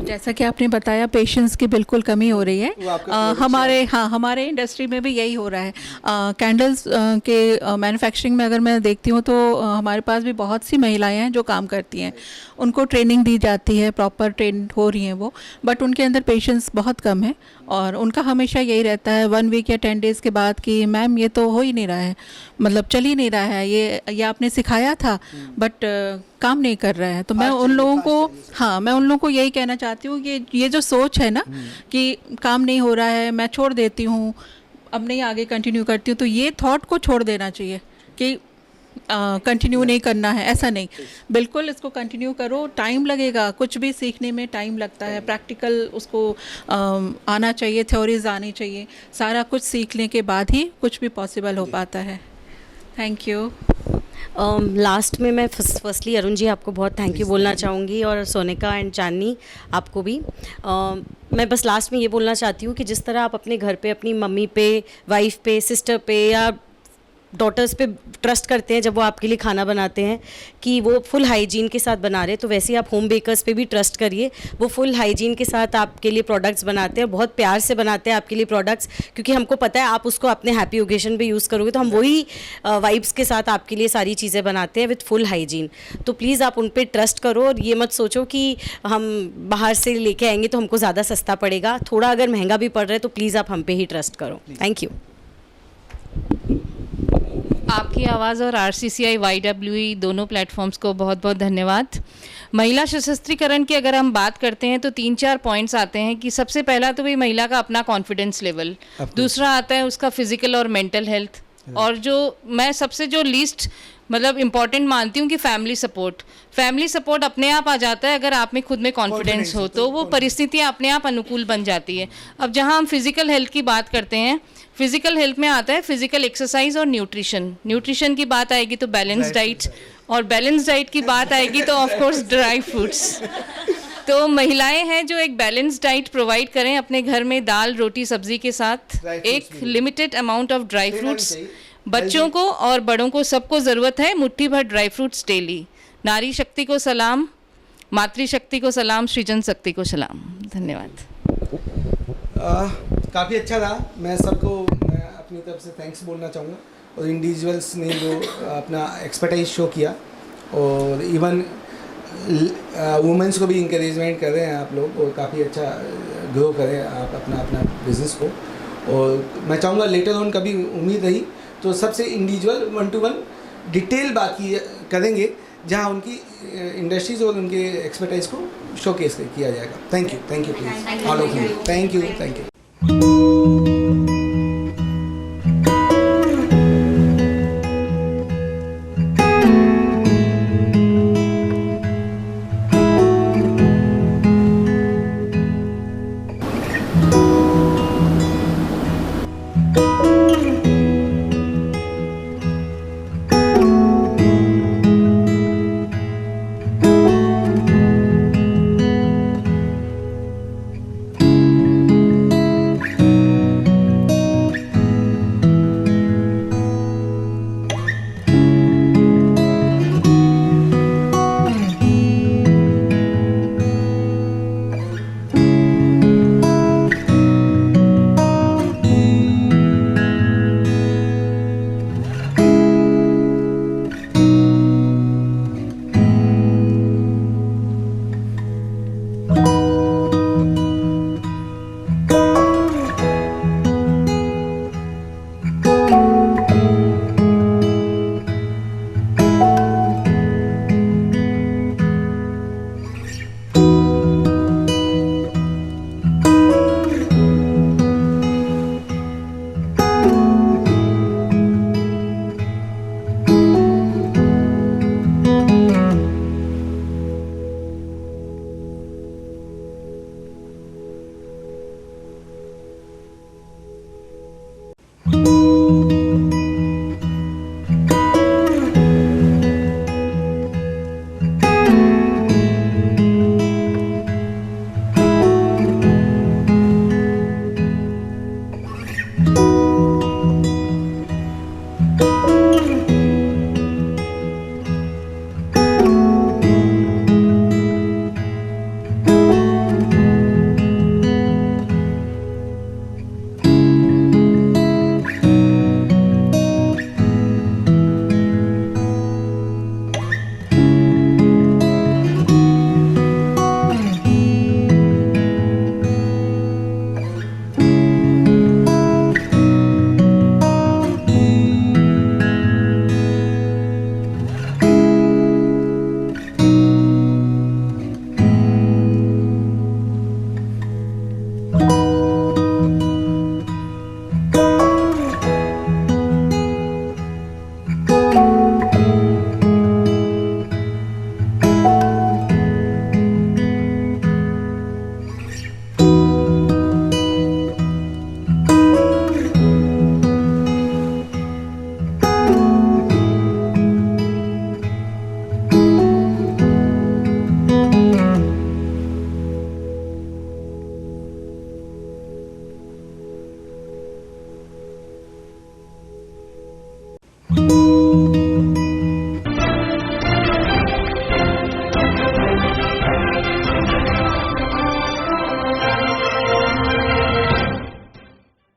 I: जैसा कि आपने बताया, पेशेंस की बिल्कुल कमी हो रही है हमारे इंडस्ट्री में भी यही हो रहा है। कैंडल्स के मैन्युफैक्चरिंग में अगर मैं देखती हूँ तो हमारे पास भी बहुत सी महिलाएं हैं जो काम करती हैं, उनको ट्रेनिंग दी जाती है, प्रॉपर ट्रेन हो रही हैं वो, बट उनके अंदर पेशेंस बहुत कम है, और उनका हमेशा यही रहता है 1 वीक या 10 डेज़ के बाद कि मैम ये तो हो ही नहीं रहा है, मतलब चल ही नहीं रहा है, ये आपने सिखाया था बट काम नहीं कर रहा है। तो मैं उन लोगों को मैं उन लोगों को यही कहना चाहती हूँ कि ये जो सोच है ना कि काम नहीं हो रहा है, मैं छोड़ देती हूँ, अब नहीं आगे कंटिन्यू करती हूँ, तो ये थॉट को छोड़ देना चाहिए कि कंटिन्यू नहीं करना है, ऐसा नहीं, बिल्कुल इसको कंटिन्यू करो। टाइम लगेगा, कुछ भी सीखने में टाइम लगता है, प्रैक्टिकल उसको आना चाहिए, थ्योरीज आनी चाहिए, सारा कुछ सीखने के बाद ही कुछ भी पॉसिबल हो पाता है। Thank you.
D: लास्ट में मैं फर्स्टली अरुण जी आपको बहुत थैंक यू बोलना चाहूँगी, और सोनिका एंड चांदनी आपको भी। मैं बस लास्ट में ये बोलना चाहती हूँ कि जिस तरह आप अपने घर पे अपनी मम्मी पे, वाइफ पे, सिस्टर पे या डॉटर्स पे ट्रस्ट करते हैं जब वो आपके लिए खाना बनाते हैं कि वो फुल हाइजीन के साथ बना रहे हैं, तो वैसे ही आप होम बेकर्स पे भी ट्रस्ट करिए। वो फुल हाइजीन के साथ आपके लिए प्रोडक्ट्स बनाते हैं, बहुत प्यार से बनाते हैं आपके लिए प्रोडक्ट्स, क्योंकि हमको पता है आप उसको अपने हैप्पी ओकेजन पे यूज़ करोगे, तो हम वही वाइब्स के साथ आपके लिए सारी चीज़ें बनाते हैं विथ फुल हाइजीन। तो प्लीज़ आप उन पर ट्रस्ट करो, और ये मत सोचो कि हम बाहर से लेके आएंगे तो हमको ज़्यादा सस्ता पड़ेगा। थोड़ा अगर महंगा भी पड़ रहा है तो प्लीज़ आप हम पे ही ट्रस्ट करो। Thank you.
J: आपकी आवाज़ और RCCI YWE दोनों प्लेटफॉर्म्स को बहुत बहुत धन्यवाद। महिला सशक्तिकरण की अगर हम बात करते हैं तो 3-4 पॉइंट्स आते हैं कि सबसे पहला तो भाई महिला का अपना कॉन्फिडेंस लेवल, दूसरा आता है उसका फिजिकल और मेंटल हेल्थ, और जो मैं सबसे जो लीस्ट मतलब इम्पॉर्टेंट मानती हूँ कि फैमिली सपोर्ट अपने आप आ जाता है अगर आप में खुद में कॉन्फिडेंस हो, तो वो परिस्थितियाँ अपने आप अनुकूल बन जाती है। अब जहाँ हम फिजिकल हेल्थ की बात करते हैं, फिजिकल हेल्थ में आता है फिजिकल एक्सरसाइज और न्यूट्रिशन की बात आएगी तो बैलेंस डाइट, और बैलेंस डाइट की बात आएगी तो ऑफ कोर्स ड्राई फ्रूट्स। तो महिलाएं हैं जो एक बैलेंस डाइट प्रोवाइड करें अपने घर में, दाल रोटी सब्जी के साथ एक limited amount of dry fruits. बच्चों को और बड़ों को सबको ज़रूरत है मुट्ठी भर ड्राई फ्रूट्स डेली। नारी शक्ति को सलाम, मातृशक्ति को सलाम, सृजन शक्ति को सलाम। धन्यवाद।
A: काफ़ी अच्छा था। मैं अपनी तरफ से थैंक्स बोलना चाहूँगा, और इंडिविजुअल्स ने जो अपना एक्सपर्टाइज शो किया, और इवन वुमेंस को भी इंकरेजमेंट कर रहे हैं आप लोग, और काफ़ी अच्छा ग्रो करें आप अपना बिजनेस को। और मैं चाहूँगा लेटर ऑन कभी उम्मीद रही तो सबसे इंडिविजुअल 1-to-1 डिटेल बात करेंगे, जहाँ उनकी इंडस्ट्रीज और उनके एक्सपर्टाइज को शोकेस किया जाएगा। Thank you please all of you. Thank you.